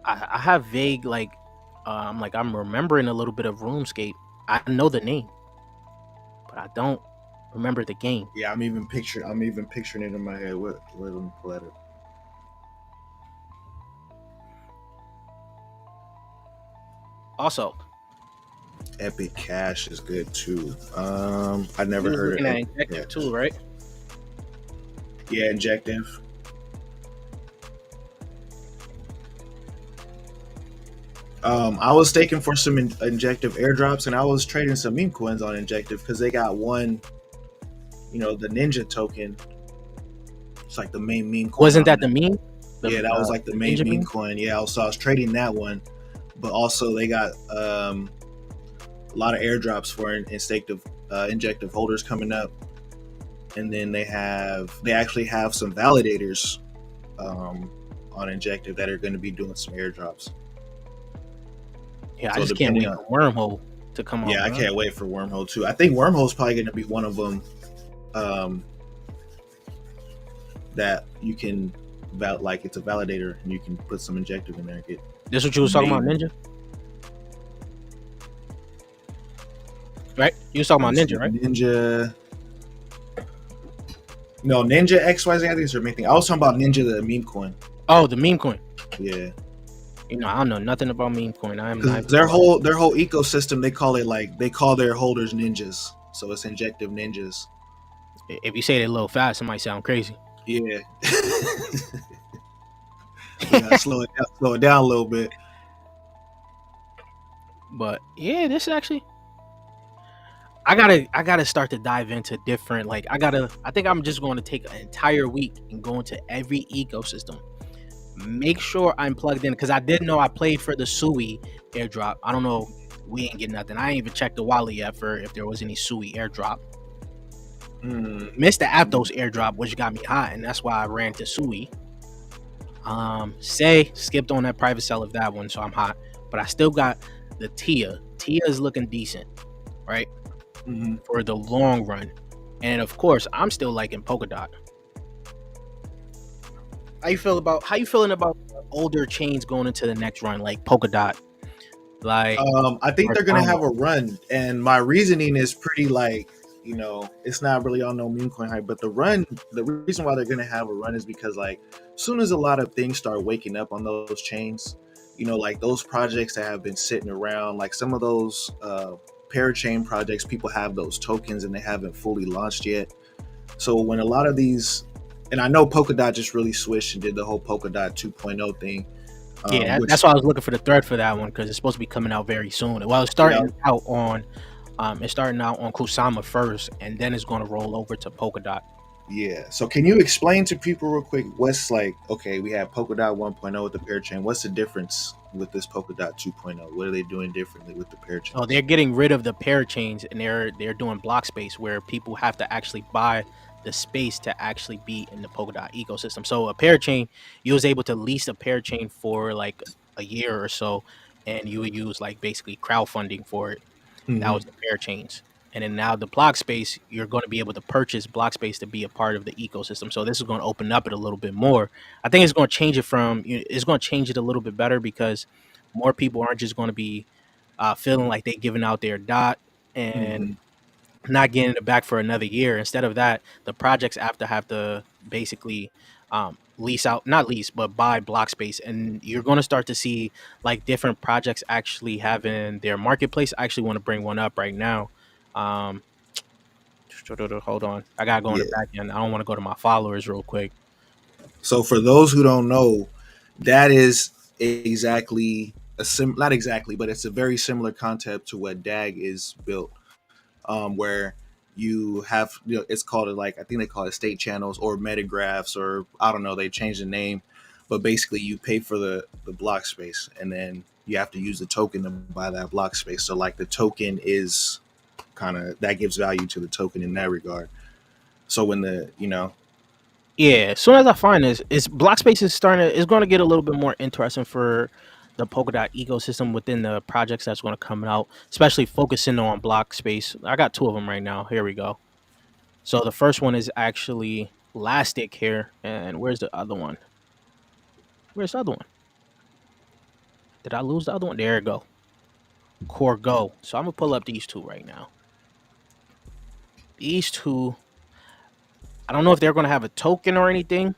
A: I have vague I'm remembering a little bit of RuneScape. I know the name, but I don't Remember the game.
B: Yeah, I'm even picturing it in my head. Let me pull that up.
A: Also,
B: Epic Cash is good too. I
A: you
B: never
A: was
B: heard of
A: looking at
B: Epic
A: Injective too,
B: Cash.
A: right?
B: Yeah, Injective. I was staking for some Injective airdrops, and I was trading some meme coins on Injective because they got one, the Ninja token. It's like the main meme coin
A: Wasn't
B: on
A: that the
B: there.
A: meme?
B: Yeah, that was like the
A: The
B: main
A: ninja
B: meme
A: meme?
B: coin. Yeah, so I was trading that one, but also they got a lot of airdrops for Injective holders coming up, and then they actually have some validators on Injective that are going to be doing some airdrops.
A: Yeah, I
B: So
A: just can't
B: depending
A: wait
B: on
A: for Wormhole to come out,
B: Yeah, I
A: bro.
B: can't wait for Wormhole too. I think Wormhole's probably going to be one of them um, that you can like it's a validator and you can put some Injective in there and get
A: This what you was talking about,
B: maybe.
A: Ninja? Right? You was talking
B: Let
A: about
B: me
A: Ninja,
B: see,
A: right?
B: Ninja. No, Ninja XYZ. I think it's their main thing. I was talking about Ninja, the meme coin.
A: Oh, the meme coin.
B: Yeah,
A: You know, I don't know nothing about meme coin. I am not
B: because their whole ecosystem they call their holders ninjas. So it's Injective ninjas.
A: if you say it a little fast, it might sound crazy.
B: Yeah, we gotta slow it down a little bit.
A: But yeah, this actually I gotta start to dive into different I think I'm just going to take an entire week and go into every ecosystem. Make sure I'm plugged in because I didn't know I played for the Sui airdrop. I don't know, we ain't get nothing. I ain't even checked the wallet yet for if there was any Sui airdrop.
B: Mm.
A: Missed the Aptos airdrop, which got me hot, and that's why I ran to Sui. Say skipped on that private sale of that one, so I'm hot. But I still got the Tia. Tia is looking decent, right?
B: Mm-hmm.
A: For the long run. And of course, I'm still liking Polkadot. How you feeling about older chains going into the next run, like Polkadot, like
B: I think they're gonna
A: Cardano?
B: have a run, and my reasoning is pretty like it's not really on no meme coin hype, but the reason why they're gonna have a run is because like as soon as a lot of things start waking up on those chains, like those projects that have been sitting around, like some of those parachain projects, people have those tokens and they haven't fully launched yet. So when a lot of these, and I know Polkadot just really switched and did the whole Polkadot 2.0 thing,
A: Yeah,
B: which
A: that's why I was looking for the thread for that one because it's supposed to be coming out very soon. Well,
B: yeah.
A: it's starting out on Kusama first, and then it's going to roll over to Polkadot.
B: Yeah. So can you explain to people real quick what's like, okay, we have Polkadot 1.0 with the parachain. What's the difference with this Polkadot 2.0? What are they doing differently with the
A: Oh, they're
B: parachains?
A: getting rid of the parachains and they're doing block space where people have to actually buy the space to actually be in the Polkadot ecosystem. So a parachain, you was able to lease a parachain for like a year or so, and you would use like basically crowdfunding for it. That
B: Mm-hmm.
A: was the parachains. And then now the block space, you're going to be able to purchase block space to be a part of the ecosystem. So this is going to open up it a little bit more. I think it's going to change it it's going to change it a little bit better because more people aren't just going to be feeling like they're giving out their dot and
B: Mm-hmm.
A: not getting it back for another year. Instead of that, the projects have to basically lease out, not lease, but buy block space. And you're going to start to see like different projects actually having their marketplace. I actually want to bring one up right now. Um, hold on. I got to go in the
B: Yeah.
A: back end. I don't want to go to my followers real quick.
B: So for those who don't know, that is exactly not exactly, but it's a very similar concept to what DAG is built, where you have it's called like I think they call it state channels or metagraphs or I don't know, they changed the name, but basically you pay for the block space and then you have to use the token to buy that block space. So like the token is kind of that gives value to the token in that regard. So when the
A: Yeah, as soon as I find this, it's block space is starting to, it's going to get a little bit more interesting for the Polkadot ecosystem within the projects that's going to come out, especially focusing on block space. I got two of them right now. Here we go. So the first one is actually Elastic here, and where's the other one? Where's the other one? Did I lose the other one? There we go. Core Go. So I'm gonna pull up these two right now. these two, I don't know if they're going to have a token or anything,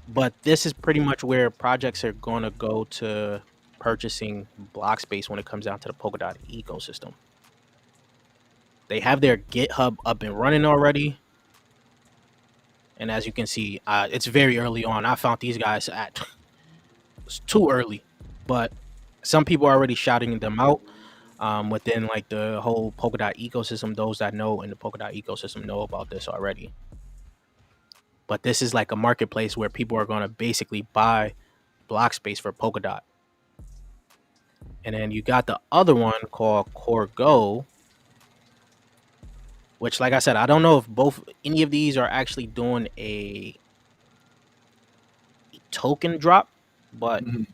A: but this is pretty much where projects are going to go to purchasing block space when it comes down to the Polkadot ecosystem. They have their GitHub up and running already. And as you can see, it's very early on. I found these guys at it's too early, but some people are already shouting them out within like the whole Polkadot ecosystem. Those that know in the Polkadot ecosystem know about this already. But this is like a marketplace where people are going to basically buy block space for Polkadot. And then you got the other one called Core Go, which, like I said, I don't know if any of these are actually doing a token drop, but
B: Mhm.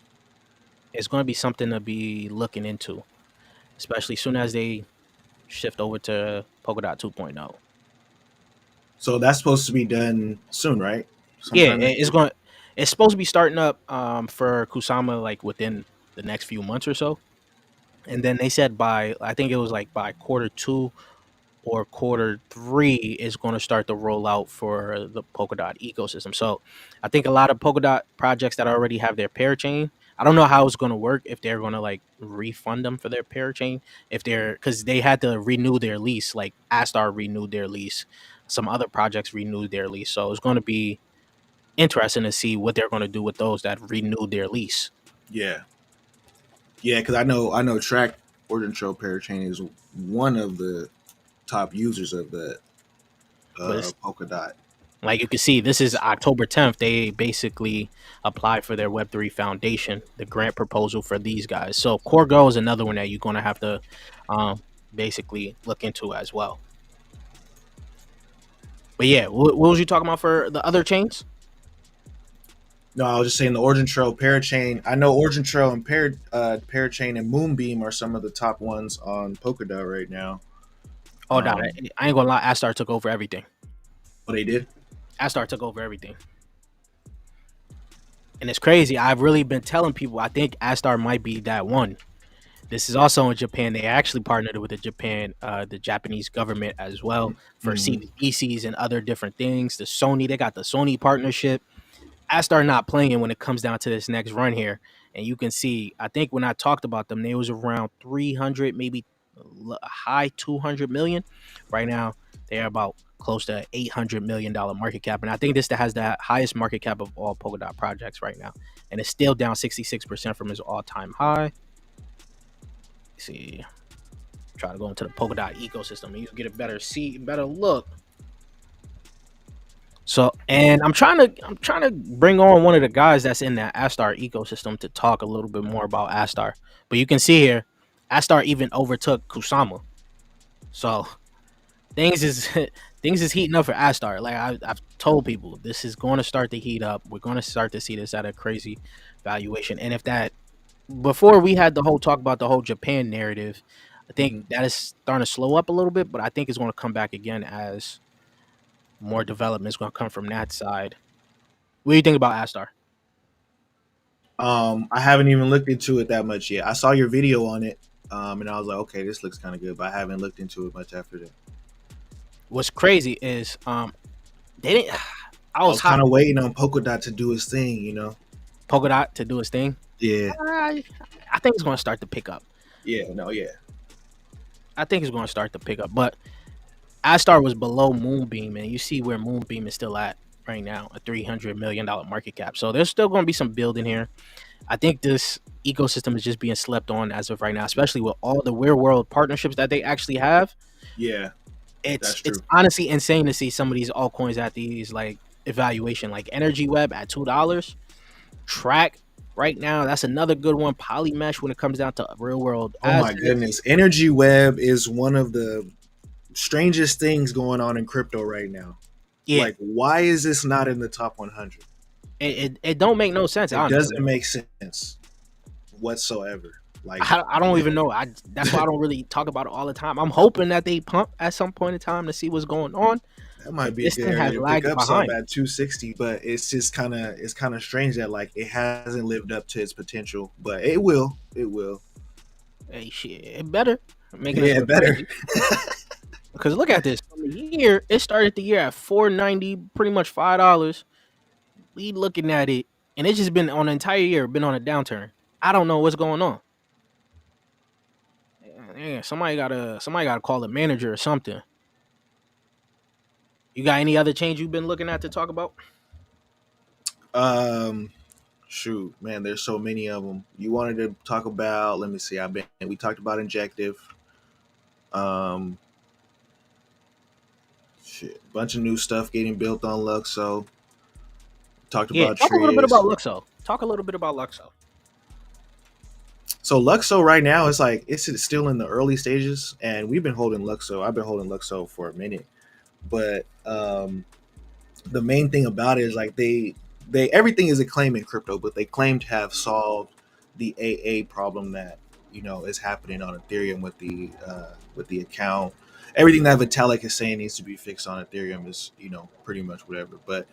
A: it's going to be something to be looking into, especially soon as they shift over to Polkadot 2.0.
B: So that's supposed to be done soon, right?
A: Yeah,
B: Sometime next year.
A: it's supposed to be starting up for Kusama like within the next few months or so. And then they said by, I think it was like by quarter 2 or quarter 3 is going to start to roll out for the Polkadot ecosystem. So I think a lot of Polkadot projects that already have their parachain, I don't know how it's going to work, if they're going to like refund them for their parachain, if they're, because they had to renew their lease, like Astar renewed their lease, some other projects renewed their lease. So it's going to be interesting to see what they're going to do with those that renewed their lease.
B: Yeah, yeah, because I know Track Origin Trail Parachain is one of the top users of the
A: But it's
B: Polkadot.
A: like you can see, this is October 10th. They basically applied for their Web3 Foundation, the grant proposal for these guys. So CoreGo is another one that you're going to have to basically look into as well. But yeah, what was you talking about for the other chains?
B: No, I was just saying the Origin Trail Parachain. I know Origin Trail and Parachain and Moonbeam are some of the top ones on Polkadot right now.
A: Oh, no,
B: Um,
A: I ain't going to lie. Astar took over everything.
B: what they did?
A: Astar took over everything. And it's crazy. I've really been telling people, I think Astar might be that one. This is also in Japan. They actually partnered with the Japanese government as well for
B: Mm-hmm.
A: CBDCs and other different things. The Sony, they got the Sony partnership. Astar not playing when it comes down to this next run here. And you can see, I think when I talked about them, they was around 300, maybe a high 200 million. Right now, they're about close to $800 million market cap. And I think this has the highest market cap of all Polkadot projects right now. And it's still down 66% from its all-time high. See, try to go into the Polkadot ecosystem and you get a better look. So, and I'm trying to bring on one of the guys that's in that Astar ecosystem to talk a little bit more about Astar. But you can see here, Astar even overtook Kusama. So things is things is heating up for Astar. Like I've told people, this is going to start to heat up. We're going to start to see this at a crazy valuation. And if that, before we had the whole talk about the whole Japan narrative, I think
B: Mm-hmm.
A: that is starting to slow up a little bit. But I think it's going to come back again as more development is going to come from that side. What do you think about Astar?
B: I haven't even looked into it that much yet. I saw your video on it, and I was like, okay, this looks kind of good, but I haven't looked into it much after that.
A: What's crazy is they didn't. I
B: I
A: was
B: was kind
A: hot
B: of waiting on Polkadot to do his thing, you know?
A: Polkadot to do his thing.
B: Yeah,
A: I think it's going to start to pick up.
B: yeah, no, yeah.
A: I think it's going to start to pick up. But Astar was below Moonbeam, and you see where Moonbeam is still at right now, a $300 million market cap. So there's still going to be some building here. I think this ecosystem is just being slept on as of right now, especially with all the real world partnerships that they actually have.
B: Yeah, that's
A: It's
B: true.
A: honestly insane to see some of these altcoins at these like evaluation, like Energy Web at $2. Track right now, that's another good one. Polymesh when it comes down to real world
B: Oh my
A: assets.
B: goodness. Energy Web is one of the strangest things going on in crypto right now.
A: Yeah,
B: Like, why is this not in the top 100?
A: it don't make no sense,
B: It
A: honestly.
B: doesn't make sense whatsoever. Like,
A: I don't even know. That's why I don't really talk about it all the time. I'm hoping that they pump at some point in time to see what's going on.
B: that
A: But
B: might be a
A: this
B: good
A: thing has
B: area to pick
A: lagged
B: up some
A: behind.
B: at 260, but it's just kind of strange that like it hasn't lived up to its potential, but it will. It will.
A: Hey, shit, it better making us
B: Yeah,
A: look
B: better.
A: crazy. Because look at this. the year, it started the year at 490, pretty much $5. We looking at it, and it's just been on the entire year, been on a downturn. I don't know what's going on. Yeah, somebody gotta call the manager or something. You got any other change you've been looking at to talk about?
B: Um, Shoot, man, there's so many of them. You wanted to talk about? Let me see. We talked about Injective. Um, Shit, bunch of new stuff getting built on Luxo. Talked
A: Yeah,
B: about
A: talk a little bit about
B: trees.
A: Luxo. Talk a little bit about Luxo.
B: So Luxo right now is like it's still in the early stages, and we've been holding Luxo. I've been holding Luxo for a minute, but the main thing about it is like they everything is a claim in crypto, but they claim to have solved the AA problem that is happening on Ethereum with the account. Everything that Vitalik is saying needs to be fixed on Ethereum is pretty much whatever. But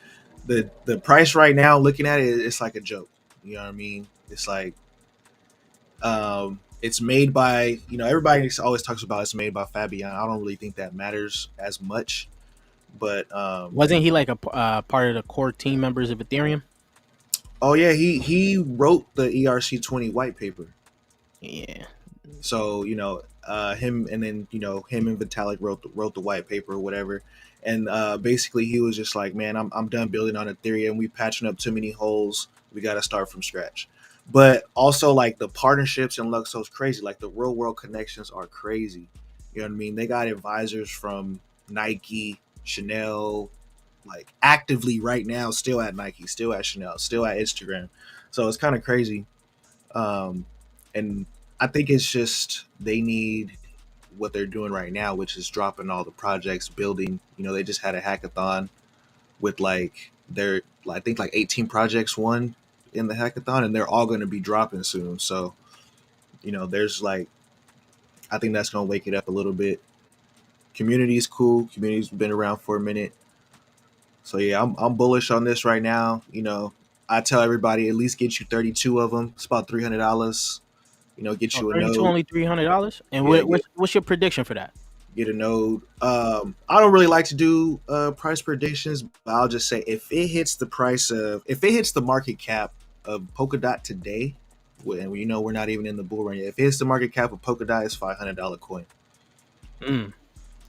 B: the price right now, looking at it, it's like a joke. You know what I mean? It's like it's made by everybody always talks about it's made by Fabian. I don't really think that matters as much, but
A: Wasn't he like a part of the core team members of Ethereum?
B: oh yeah, he wrote the ERC-20 white paper.
A: Yeah.
B: So him and then him and Vitalik wrote the white paper or whatever, and basically he was just like, man, I'm done building on Ethereum. We patching up too many holes. We got to start from scratch. But also like the partnerships in Luxo's crazy. Like the real world connections are crazy. You know what I mean? They got advisors from Nike, Chanel, like actively right now, still at Nike, still at Chanel, still at Instagram. So it's kind of crazy. Um, and I think it's just they need what they're doing right now, which is dropping all the projects, building. They just had a hackathon with like I think like 18 projects won in the hackathon, and they're all going to be dropping soon. So there's like I think that's going to wake it up a little bit. Community is cool. Community's been around for a minute. So yeah, I'm bullish on this right now. I tell everybody at least get you 32 of them. It's about $300. Get
A: Oh,
B: you a
A: 32
B: node.
A: only $300. And
B: Yeah,
A: what's your prediction for that?
B: get a node. I don't really like to do price predictions, but I'll just say if it hits the market cap of Polkadot today, and we're not even in the bull run yet. If it hits the market cap of Polkadot, it's $500 coin.
A: Mm,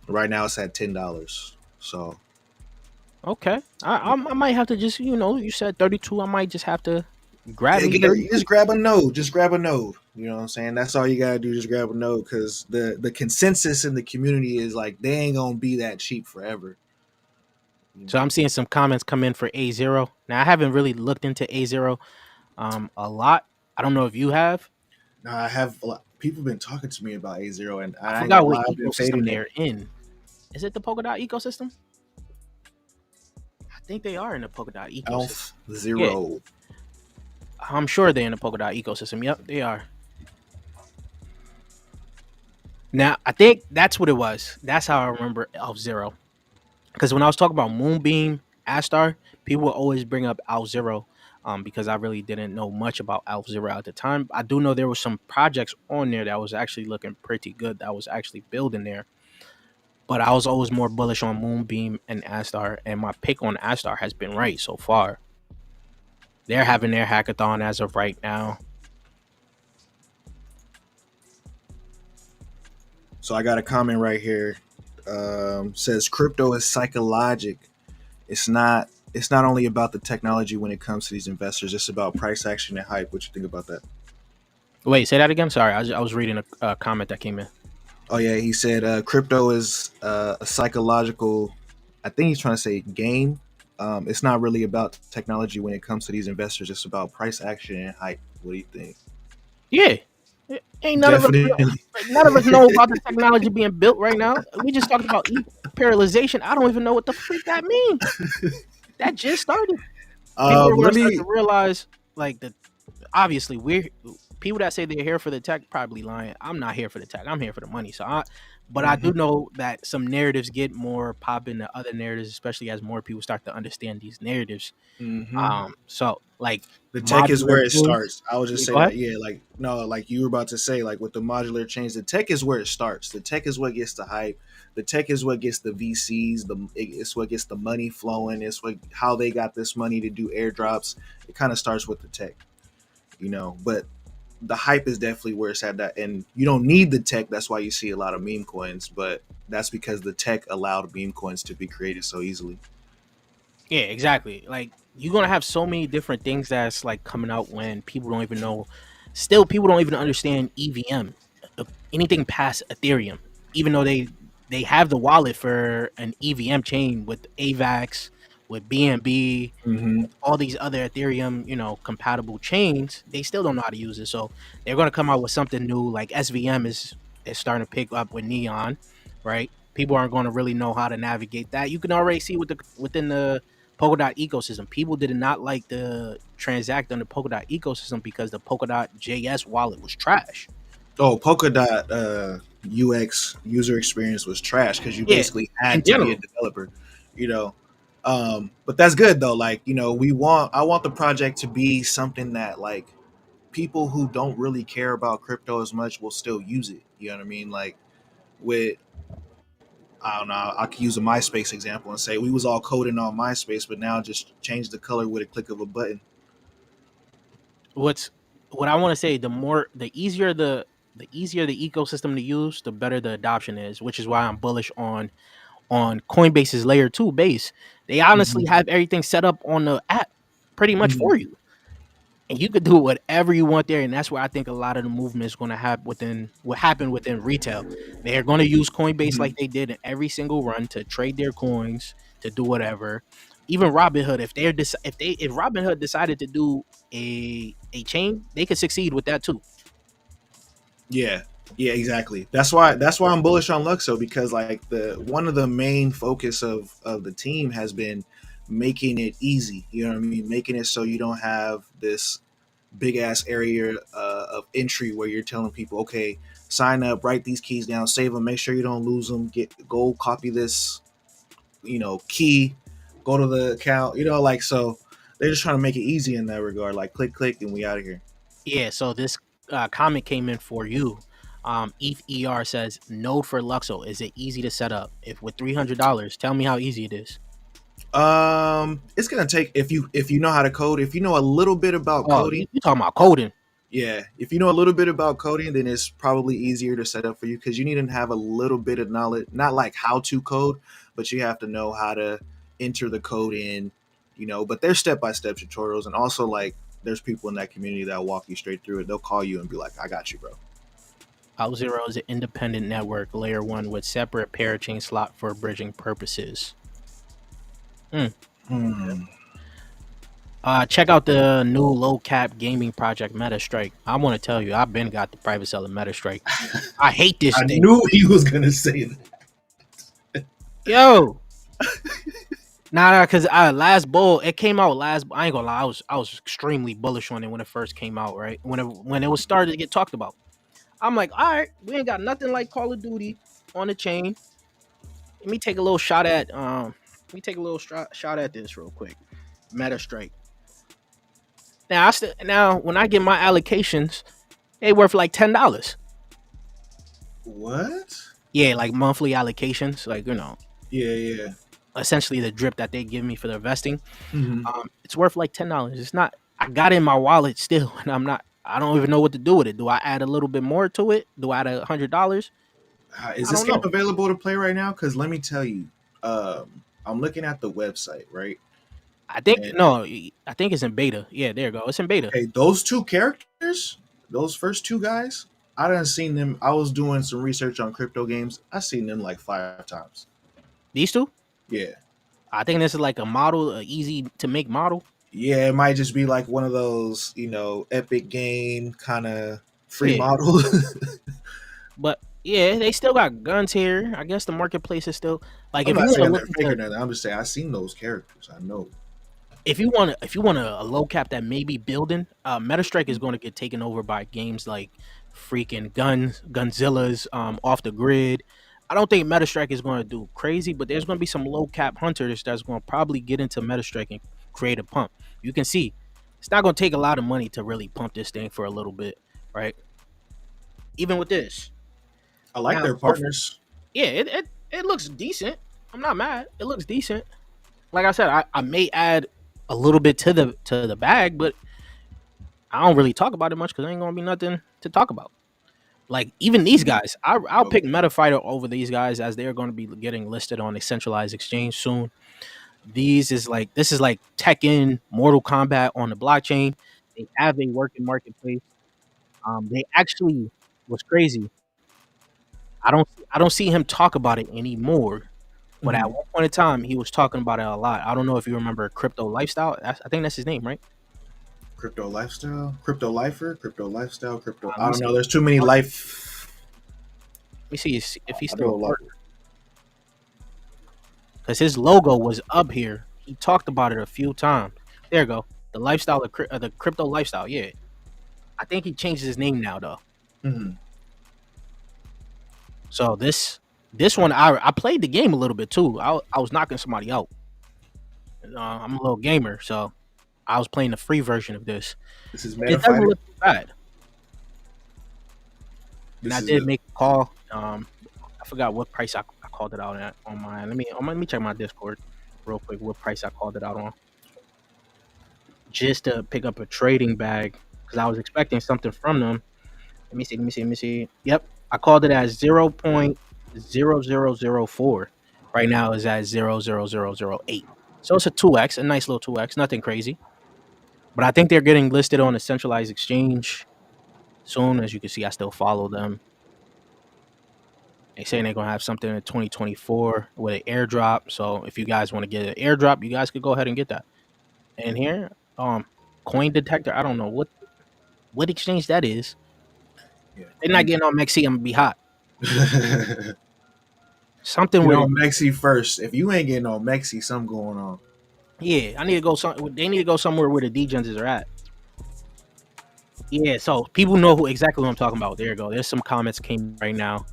B: Right now it's at $10. So
A: okay. I might have to just, you said 32. I might just have to grab
B: yeah,
A: me 32.
B: just grab a node. Just grab a node. You know what I'm saying? That's all you gotta do. Just grab a node because the consensus in the community is like they ain't gonna be that cheap forever. You
A: So
B: know.
A: I'm seeing some comments come in for A0. Now I haven't really looked into A0 a lot. I don't know if you have.
B: Now I have a lot. People been talking to me about A0, and
A: I
B: I ain't
A: forgot
B: gonna
A: what
B: lie, I've been
A: ecosystem
B: fading it.
A: they're in. Is it the Polkadot ecosystem? I think they are in the Polkadot ecosystem.
B: Alph
A: Yeah,
B: Zero.
A: I'm sure they're in the Polkadot ecosystem. Yep, they are. Now, I think that's what it was. That's how I remember Alpha Zero. Because when I was talking about Moonbeam, Astar, people would always bring up Alpha Zero because I really didn't know much about Alpha Zero at the time. I do know there were some projects on there that was actually looking pretty good that was actually building there. But I was always more bullish on Moonbeam and Astar, and my pick on Astar has been right so far. They're having their hackathon as of right now.
B: So I got a comment right here. Says crypto is psychologic. It's not. It's not only about the technology when it comes to these investors. It's about price action and hype. What you think about that?
A: Wait, say that again. Sorry, I was reading a comment that came in.
B: Oh yeah, he said crypto is a psychological. I think he's trying to say game. It's not really about technology when it comes to these investors. It's about price action and hype. What do you think?
A: Yeah, ain't none of us
B: Definitely.
A: none of us know about the technology being built right now. We just talked about parallelization. I don't even know what the freak that means. That just started. People are gonna
B: Let
A: start
B: me.
A: to realize, like the obviously we're people that say they're here for the tech probably lying. I'm not here for the tech. I'm here for the money. So But I do know that some narratives get more popping than other narratives, especially as more people start to understand these narratives.
B: Mm-hmm.
A: So like
B: The tech is
A: modular
B: where it
A: chains.
B: starts. I would just
A: Yeah,
B: say
A: go ahead.
B: that, yeah, like no, like you were about to say, like with the modular chains, the tech is where it starts. The tech is what gets the hype. The tech is what gets the VCs. It's what gets the money flowing. It's what how they got this money to do airdrops. It kind of starts with the tech, you know. But the hype is definitely where it's at. That and you don't need the tech. That's why you see a lot of meme coins. But that's because the tech allowed meme coins to be created so easily.
A: Yeah, exactly. Like you're gonna have so many different things that's like coming out when people don't even know. Still, people don't even understand EVM, anything past Ethereum, even though they have the wallet for an EVM chain with AVAX, with BNB,
B: Mm-hmm.
A: all these other Ethereum, compatible chains. They still don't know how to use it. So they're gonna come out with something new. Like SVM is starting to pick up with Neon, right? People aren't going to really know how to navigate that. You can already see within the Polkadot ecosystem. People did not like the transact on the Polkadot ecosystem because the Polkadot JS wallet was trash.
B: Oh, Polkadot UX user experience was trash because you
A: Yeah,
B: basically
A: in
B: had to be a
A: general.
B: developer, you know. But that's good though. Like you know, I want the project to be something that like people who don't really care about crypto as much will still use it. You know what I mean? Like with I don't know. I could use a MySpace example and say we was all coding on MySpace, but now just change the color with a click of a button.
A: What's what I want to say, the easier the ecosystem to use, the better the adoption is, which is why I'm bullish on Coinbase's layer 2 base. They honestly
B: Mm-hmm.
A: have everything set up on the app pretty much
B: Mm-hmm.
A: for you. And you could do whatever you want there. And that's where I think a lot of the movement is going to happen within retail. They're going to use Coinbase
B: Mm-hmm.
A: like they did in every single run to trade their coins, to do whatever. Even Robinhood, if Robinhood decided to do a chain, they could succeed with that too.
B: Yeah, yeah, exactly. That's why I'm bullish on Luxo because like the one of the main focus of the team has been making it easy. You know what I mean? Making it so you don't have this big ass area of entry where you're telling people, okay, sign up, write these keys down, save them, make sure you don't lose them, go copy this, key, go to the account, like so. They're just trying to make it easy in that regard. Like click, click, and we out of here.
A: Yeah, so this comment came in for you. ETH says, node for Luxo. Is it easy to set up? If with $300, tell me how easy it is.
B: It's gonna take if you know how to code, if you know a little bit about
A: Oh,
B: coding.
A: you talking about coding.
B: Yeah, if you know a little bit about coding, then it's probably easier to set up for you because you need to have a little bit of knowledge, not like how to code, but you have to know how to enter the code in, But there's step by step tutorials, and also like there's people in that community that walk you straight through it. They'll call you and be like, "I got you, bro."
A: Auth0 is an independent network, layer 1, with separate parachain slot for bridging purposes. Okay.
B: Hmm.
A: Check out the new low cap gaming project MetaStrike. I want to tell you, I've been got the private seller MetaStrike. I hate this
B: I
A: thing.
B: knew he was gonna say that.
A: Yo, nah, cause last bull it came out last. I ain't gonna lie, I was extremely bullish on it when it first came out. Right when it was started to get talked about, I'm like, all right, we ain't got nothing like Call of Duty on the chain. Let me take a little shot at Let me take a little shot at this real quick. MetaStrike. Now when I get my allocations, they worth like $10.
B: What?
A: Yeah, like monthly allocations, like
B: Yeah, yeah.
A: essentially the drip that they give me for the investing.
B: Hmm.
A: It's worth like $10. It's not. I got it in my wallet still, and I'm not. I don't even know what to do with it. Do I add a little bit more to it? Do I add $100?
B: Is
A: I
B: this
A: don't
B: game
A: know.
B: available to play right now? Because let me tell you, I'm looking at the website, right?
A: I think
B: And
A: no. I think it's in beta. Yeah, there you go. It's in beta.
B: okay, those two characters, those first two guys, I done seen them. I was doing some research on crypto games. I seen them like 5 times.
A: These two.
B: Yeah,
A: I think this is like a model, a easy to make model.
B: yeah. It might just be like one of those, Epic Game kind of free
A: Yeah,
B: model.
A: but yeah, they still got guns here. I guess the marketplace is still like
B: I'm
A: if you
B: not
A: want to
B: saying
A: look
B: they're fake or
A: into
B: nothing. I'm just saying I seen those characters. I know.
A: if you want a low cap that may be building, Metastrike is going to get taken over by games like freaking Gunzilla's Off the Grid. I don't think Metastrike is going to do crazy, but there's going to be some low cap hunters that's going to probably get into Metastrike and create a pump. You can see it's not going to take a lot of money to really pump this thing for a little bit, right? Even with this.
B: I like
A: Now,
B: their partners.
A: yeah, it looks decent. I'm not mad. It looks decent. Like I said, I may add a little bit to the bag, but I don't really talk about it much because there ain't gonna be nothing to talk about. Like even these guys, I'll pick Metafighter over these guys as they're going to be getting listed on a centralized exchange soon. This is like Tekken, Mortal Kombat on the blockchain. They have a working marketplace. They actually was crazy. I don't see him talk about it anymore. But at
B: Mhm.
A: one point in time, he was talking about it a lot. I don't know if you remember Crypto Lifestyle. I think that's his name, right?
B: Crypto lifestyle, crypto lifer, crypto lifestyle, crypto.
A: Let
B: I
A: me
B: don't know.
A: see.
B: There's too many life.
A: Let me see if he's
B: I know
A: still
B: a
A: a
B: lot.
A: partner because his logo was up here. He talked about it a few times. There you go. The lifestyle of the crypto lifestyle. Yeah, I think he changed his name now though.
B: Mhm.
A: So this one I played the game a little bit too. I was knocking somebody out. I'm a little gamer, so I was playing the free version of this.
B: This is
A: It doesn't
B: Metafighter.
A: look too bad. And
B: This
A: I
B: is
A: did
B: the.
A: make a call. I forgot what price I called it out at on my. Let me check my Discord real quick. What price I called it out on? Just to pick up a trading bag because I was expecting something from them. Let me see. Let me see. Let me see. Yep, I called it at 0.0004. Right now is at 0.0008. So it's a 2x, a nice little 2x, nothing crazy. But I think they're getting listed on a centralized exchange soon. As you can see, I still follow them. They saying they're gonna have something in 2024 with an airdrop. So if you guys want to get an airdrop, you guys could go ahead and get that. And here, coin detector. I don't know what exchange that is.
B: Yeah,
A: They're not getting on Mexi. I'm gonna be hot. Something
B: Get
A: with it.
B: on Mexi first. If you ain't getting on Mexi, something going on.
A: Yeah, I need to go. They need to go somewhere where the DGens are at. Yeah, so people know exactly what I'm talking about. There you go. There's some comments came right now.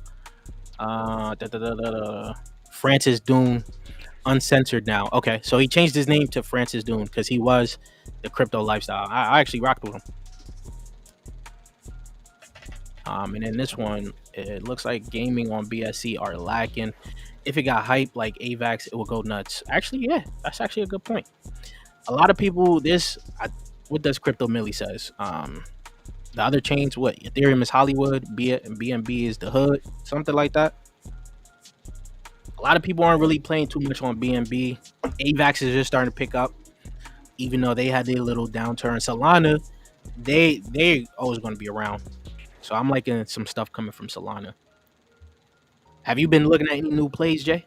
A: Francis Dune uncensored now. Okay, so he changed his name to Francis Dune because he was the crypto lifestyle. I actually rocked with him. And then this one, it looks like gaming on BSC are lacking. If it got hype like AVAX, it will go nuts. Actually, yeah, that's actually a good point. A lot of people, what does Crypto Millie says? The other chains, what Ethereum is Hollywood, BNB is the hood, something like that. A lot of people aren't really playing too much on BNB. AVAX is just starting to pick up, even though they had their little downturn. Solana, they always going to be around. So I'm liking some stuff coming from Solana. Have you been looking at any new plays, Jay?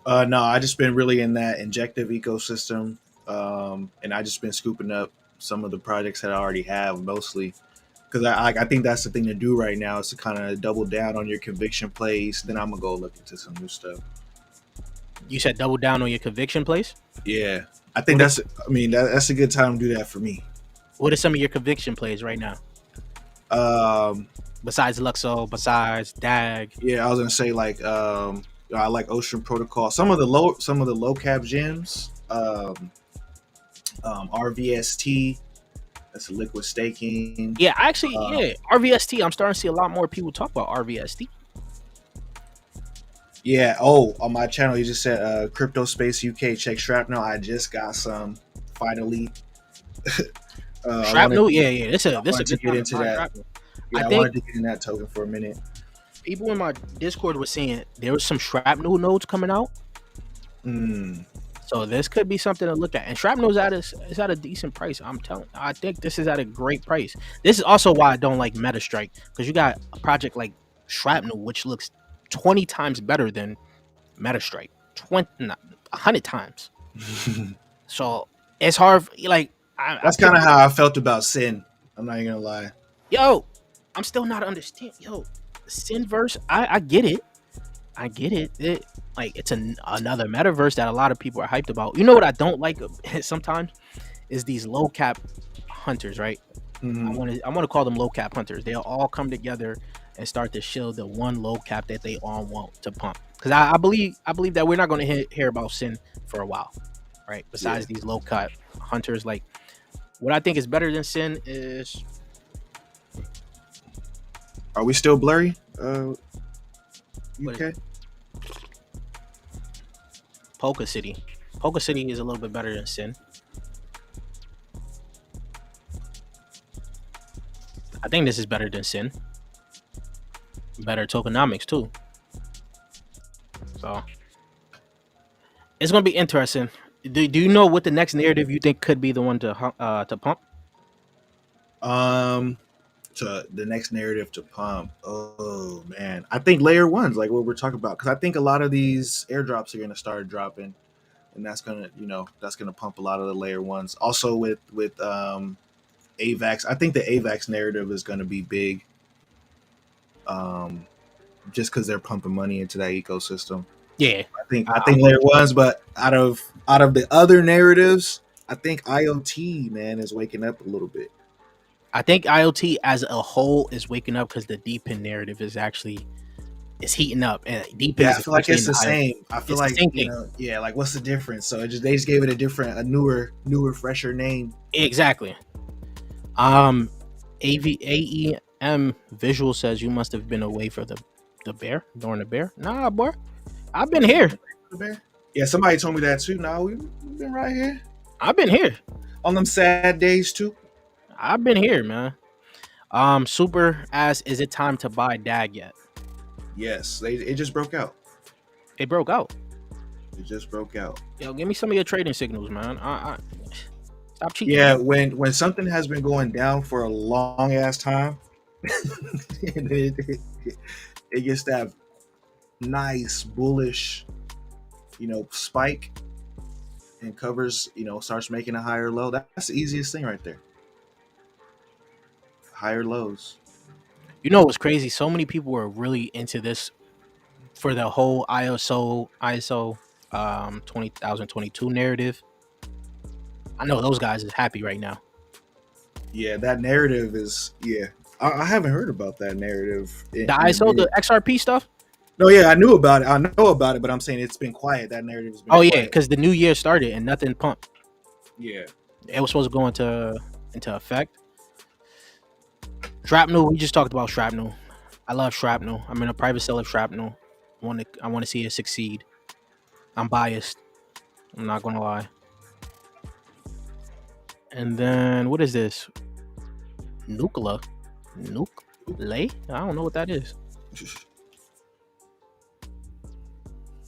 B: No, I just been really in that injective ecosystem, and I just been scooping up some of the projects that I already have, mostly because I think that's the thing to do right now is to kind of double down on your conviction plays. Then I'm gonna go look into some new stuff.
A: You said double down on your conviction plays.
B: Yeah, I think
A: What are,
B: that's. I mean, that's a good time to do that for me.
A: what are some of your conviction plays right now?
B: Um,
A: Besides Luxo, besides DAG.
B: yeah, I was gonna say like I like Ocean Protocol. Some of the low cap gems. RVST. That's liquid staking.
A: Yeah, actually,
B: Uh,
A: yeah, RVST. I'm starting to see a lot more people talk about RVST.
B: Yeah. Oh, on my channel, you just said Crypto Space UK. Check Shrapnel. I just got some finally. I wanted,
A: Shrapnel, yeah. This
B: I
A: a
B: wanted to
A: good
B: get
A: time to
B: into
A: buy
B: that.
A: Shrapnel. I
B: Yeah, I
A: think
B: wanted to get in that token for a minute.
A: people in my Discord were saying there was some Shrapnel nodes coming out,
B: Mm.
A: so this could be something to look at. And Shrapnel's is at a decent price. I'm telling. I think this is at a great price. This is also why I don't like MetaStrike because you got a project like Shrapnel, which looks 20 times better than MetaStrike, 100 times. So it's hard. Like I
B: That's kind
A: picked
B: of how I felt about Sin. I'm not even gonna lie.
A: yo. I'm still not understanding. Yo, Sinverse. I get it. I get it. Like it's another metaverse that a lot of people are hyped about. You know what I don't like sometimes is these low cap hunters, right?
B: Mm-hmm.
A: I want to call them low cap hunters. They'll all come together and start to shield the one low cap that they all want to pump. Because I believe that we're not going to hear about Sin for a while, right?
B: Yeah.
A: Besides these low cap hunters, like what I think is better than Sin is
B: Are we still blurry?
A: what is
B: UK.
A: Polka City. Polka City is a little bit better than Sin. I think this is better than Sin. Better tokenomics too. So it's gonna be interesting. Do you know what the next narrative you think could be the one to pump?
B: To the next narrative to pump. Oh man, I think layer ones, like what we're talking about, because I think a lot of these airdrops are going to start dropping, and that's gonna, that's gonna pump a lot of the layer ones. Also with AVAX, I think the AVAX narrative is going to be big, just because they're pumping money into that ecosystem.
A: Yeah,
B: I think layer ones, but out of the other narratives, I think IoT man is waking up a little bit.
A: I think IoT as a whole is waking up because the DePIN narrative is heating up, and DePIN
B: Yeah,
A: is
B: I feel like
A: especially
B: it's
A: in
B: the
A: the IoT.
B: same. I feel
A: It's the
B: like
A: same thing.
B: yeah. Like, what's the difference? So they just gave it a newer, fresher name.
A: Exactly. AEM visual says you must have been away for the bear during the bear. Nah, boy, I've been here.
B: Yeah, somebody told me that too. No, we've been right here
A: I've been here.
B: on them sad days too.
A: I've been here, man. Super asks, is it time to buy DAG yet?
B: Yes, it just broke out.
A: It broke out.
B: It just broke out.
A: Yo, give me some of your trading signals, man. Stop cheating.
B: Yeah, when something has been going down for a long ass time, and it gets that nice bullish, spike and covers, starts making a higher low. That's the easiest thing right there. Higher lows.
A: You know what's crazy? So many people were really into this for the whole ISO 2022 narrative. I know those guys is happy right now.
B: Yeah, that narrative is I haven't heard about that narrative
A: The
B: in a
A: ISO, the
B: minute.
A: XRP stuff.
B: No, yeah, I knew about it. I know about it, but I'm saying it's been quiet. That narrative has been
A: Oh yeah,
B: quiet.
A: because the new year started and nothing pumped.
B: Yeah.
A: It was supposed to go into effect. Shrapnel. We just talked about shrapnel. I love shrapnel. I'm in a private sale of shrapnel. I want to see it succeed. I'm biased. I'm not gonna lie. And then what is this? Nuclear. Nuclei? I don't know what that is.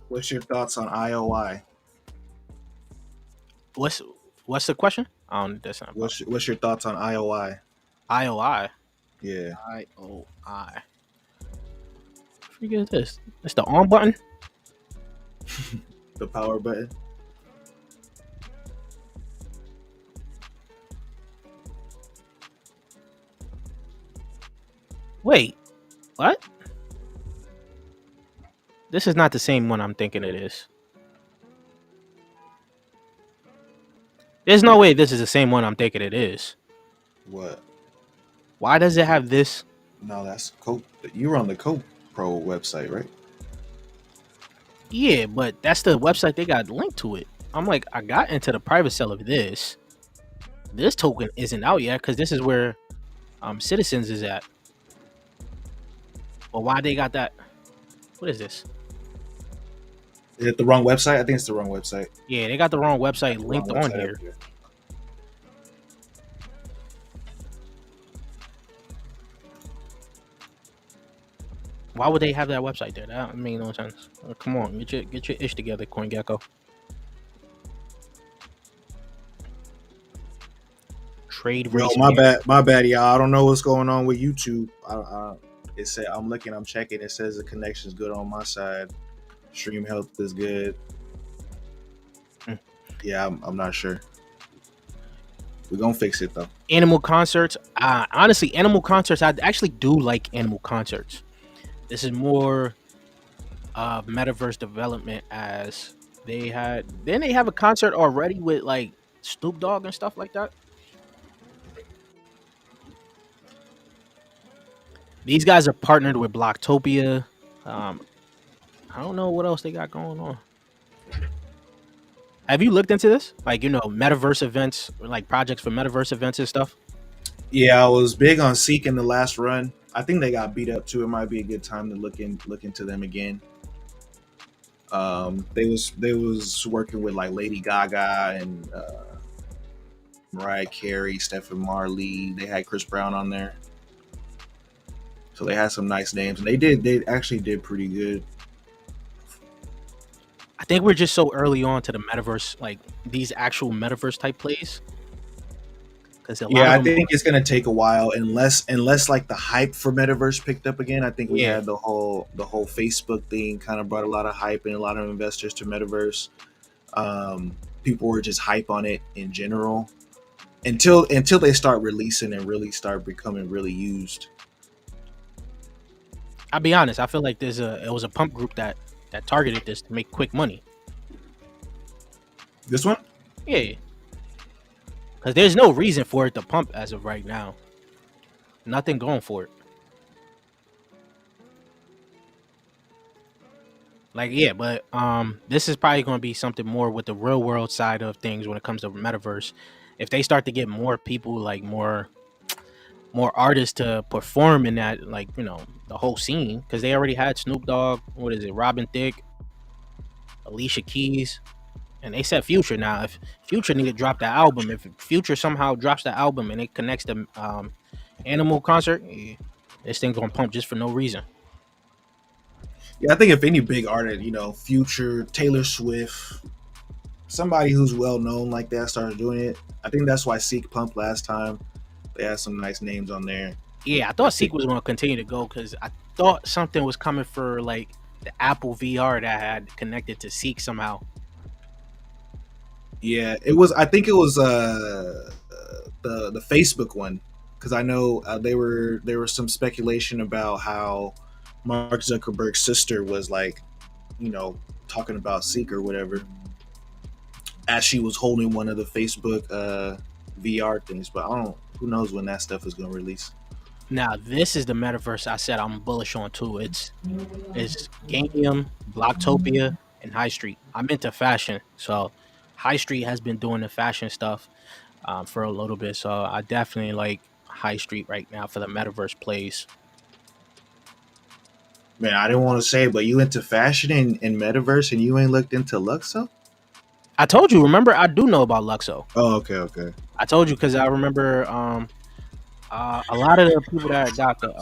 B: What's your thoughts on IOI?
A: What's the question? I don't. That's not.
B: What's your thoughts on IOI?
A: IOI.
B: Yeah.
A: IOI. Forget this. It's the on button.
B: The power button.
A: Wait, what? This is not the same one I'm thinking it is. There's no way this is the same one I'm thinking it is.
B: What?
A: Why does it have this?
B: No, that's Coke. You were on the Coke Pro website, right?
A: Yeah, but that's the website they got linked to it. I'm like, I got into the private sale of this. This token isn't out yet because this is where Citizens is at. But why they got that? What is this?
B: Is it the wrong website? I think it's the wrong website.
A: Yeah, they got the wrong website linked on here. Why would they have that website there? That makes no sense. Come on, get your ish together, CoinGecko. Trade
B: Yo,
A: race.
B: my bad, y'all. I don't know what's going on with YouTube. It said I'm checking. It says the connection's good on my side. Stream health is good. Yeah, I'm not sure. We're gonna fix it though.
A: Animal concerts. Honestly, animal concerts. I actually do like animal concerts. This is more metaverse development, as they had. Then they have a concert already with like Snoop Dogg and stuff like that. These guys are partnered with Blocktopia. Um, I don't know what else they got going on. Have you looked into this? Like, metaverse events, like projects for metaverse events and stuff?
B: Yeah, I was big on Seek in the last run. I think they got beat up too. It might be a good time to look into them again. They was working with like Lady Gaga and Mariah Carey, Stephen Marley. They had Chris Brown on there, so they had some nice names, and they actually did pretty good.
A: I think we're just so early on to the metaverse, like these actual metaverse type plays, because a lot
B: Yeah,
A: of
B: I
A: them,
B: think it's gonna take a while unless like the hype for Metaverse picked up again. I think we
A: yeah.
B: had the whole Facebook thing kind of brought a lot of hype and a lot of investors to Metaverse. People were just hype on it in general until they start releasing and really start becoming really used.
A: I'll be honest. I feel like it was a pump group that targeted this to make quick money.
B: This one,
A: Yeah, because there's no reason for it to pump as of right now. Nothing going for it. Like, yeah, but this is probably going to be something more with the real world side of things when it comes to metaverse. If they start to get more people, like more artists to perform in that, like, the whole scene, because they already had Snoop Dogg, what is it, Robin Thicke, Alicia Keys, and they said Future. Now, if Future need to drop the album, if Future somehow drops the album and it connects to Animal concert, yeah, this thing gonna pump just for no reason.
B: yeah, I think if any big artist, Future, Taylor Swift, somebody who's well known like that starts doing it, I think that's why Seek pumped last time. They had some nice names on there.
A: Yeah, I
B: I
A: thought
B: think
A: Seek was gonna continue to go because I thought something was coming for like the Apple VR that had connected to Seek somehow.
B: Yeah, it was. I think it was the Facebook one because I know there was some speculation about how Mark Zuckerberg's sister was like, you know, talking about Seek or whatever as she was holding one of the Facebook VR things. But I don't. Who knows when that stuff is going to release?
A: Now this is the metaverse I said I'm bullish on too. It's Ganium, Blocktopia, and High Street. I'm into fashion, so High Street has been doing the fashion stuff for a little bit. So I definitely like High Street right now for the metaverse plays.
B: Man, I didn't want to say, but you into fashion and metaverse, and you ain't looked into Luxo?
A: I told you, remember, I do know about Luxo.
B: Oh, okay, okay.
A: I told you because I remember a lot of the people that got the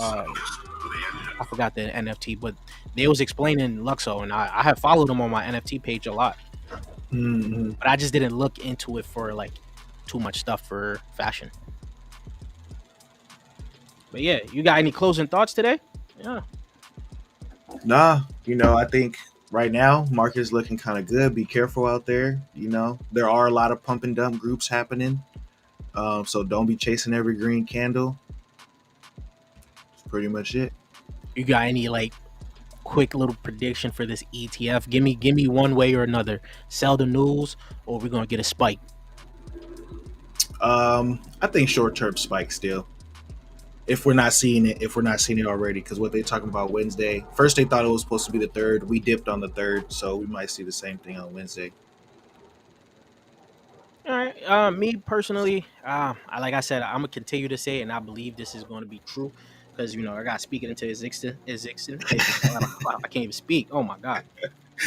A: I forgot the NFT, but they was explaining Luxo, and I have followed them on my NFT page a lot,
B: Mm-hmm.
A: but I just didn't look into it for like too much stuff for fashion. But yeah, you got any closing thoughts today? Yeah.
B: Nah, I think right now market's looking kind of good. Be careful out there. There are a lot of pump and dump groups happening. So don't be chasing every green candle. That's pretty much it.
A: You got any like quick little prediction for this ETF? Give me one way or another. Sell the news, or we're gonna get a spike.
B: I think short term spike still. If we're not seeing it already, because what they talking about Wednesday. First they thought it was supposed to be the third. We dipped on the third, so we might see the same thing on Wednesday.
A: All right. Me personally, like I said, I'm gonna continue to say it, and I believe this is going to be true because I got to speak it into existence. I can't even speak. Oh my god.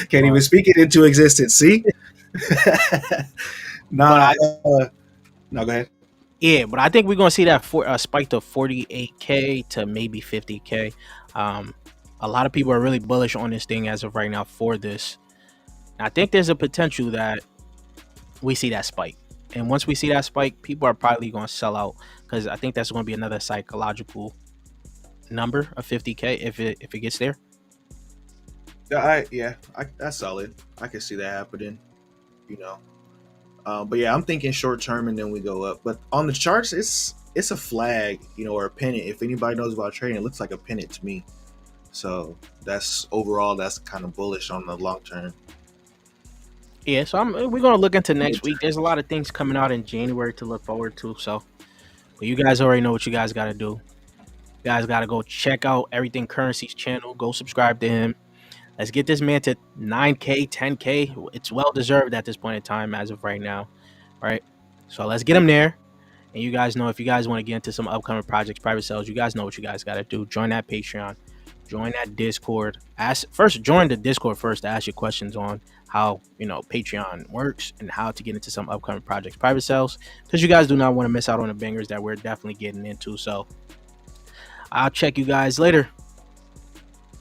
B: Can't
A: But
B: even speak it into existence. See?
A: but
B: Nah. No, go ahead.
A: yeah, but I think we're gonna see that for spike to 48K to maybe 50K. Um, a lot of people are really bullish on this thing as of right now for this. And I think there's a potential that we see that spike. And once we see that spike, people are probably going to sell out because I think that's going to be another psychological number of 50K if it gets there.
B: That's solid. I can see that happening. You know, but yeah, I'm thinking short term, and then we go up. But on the charts, it's a flag, or a pennant. If anybody knows about trading, it looks like a pennant to me. So that's kind of bullish on the long term.
A: Yeah, so we're going to look into next week. There's a lot of things coming out in January to look forward to. So, well, you guys already know what you guys got to do. You guys got to go check out Everything Currency's channel. Go subscribe to him. Let's get this man to 9K, 10K. It's well deserved at this point in time as of right now, right? So let's get him there. And you guys know, if you guys want to get into some upcoming projects, private sales, you guys know what you guys got to do. Join that Patreon. Join that Discord. Join the Discord first to ask your questions on how, Patreon works and how to get into some upcoming projects, private sales, because you guys do not want to miss out on the bangers that we're definitely getting into. So I'll check you guys later.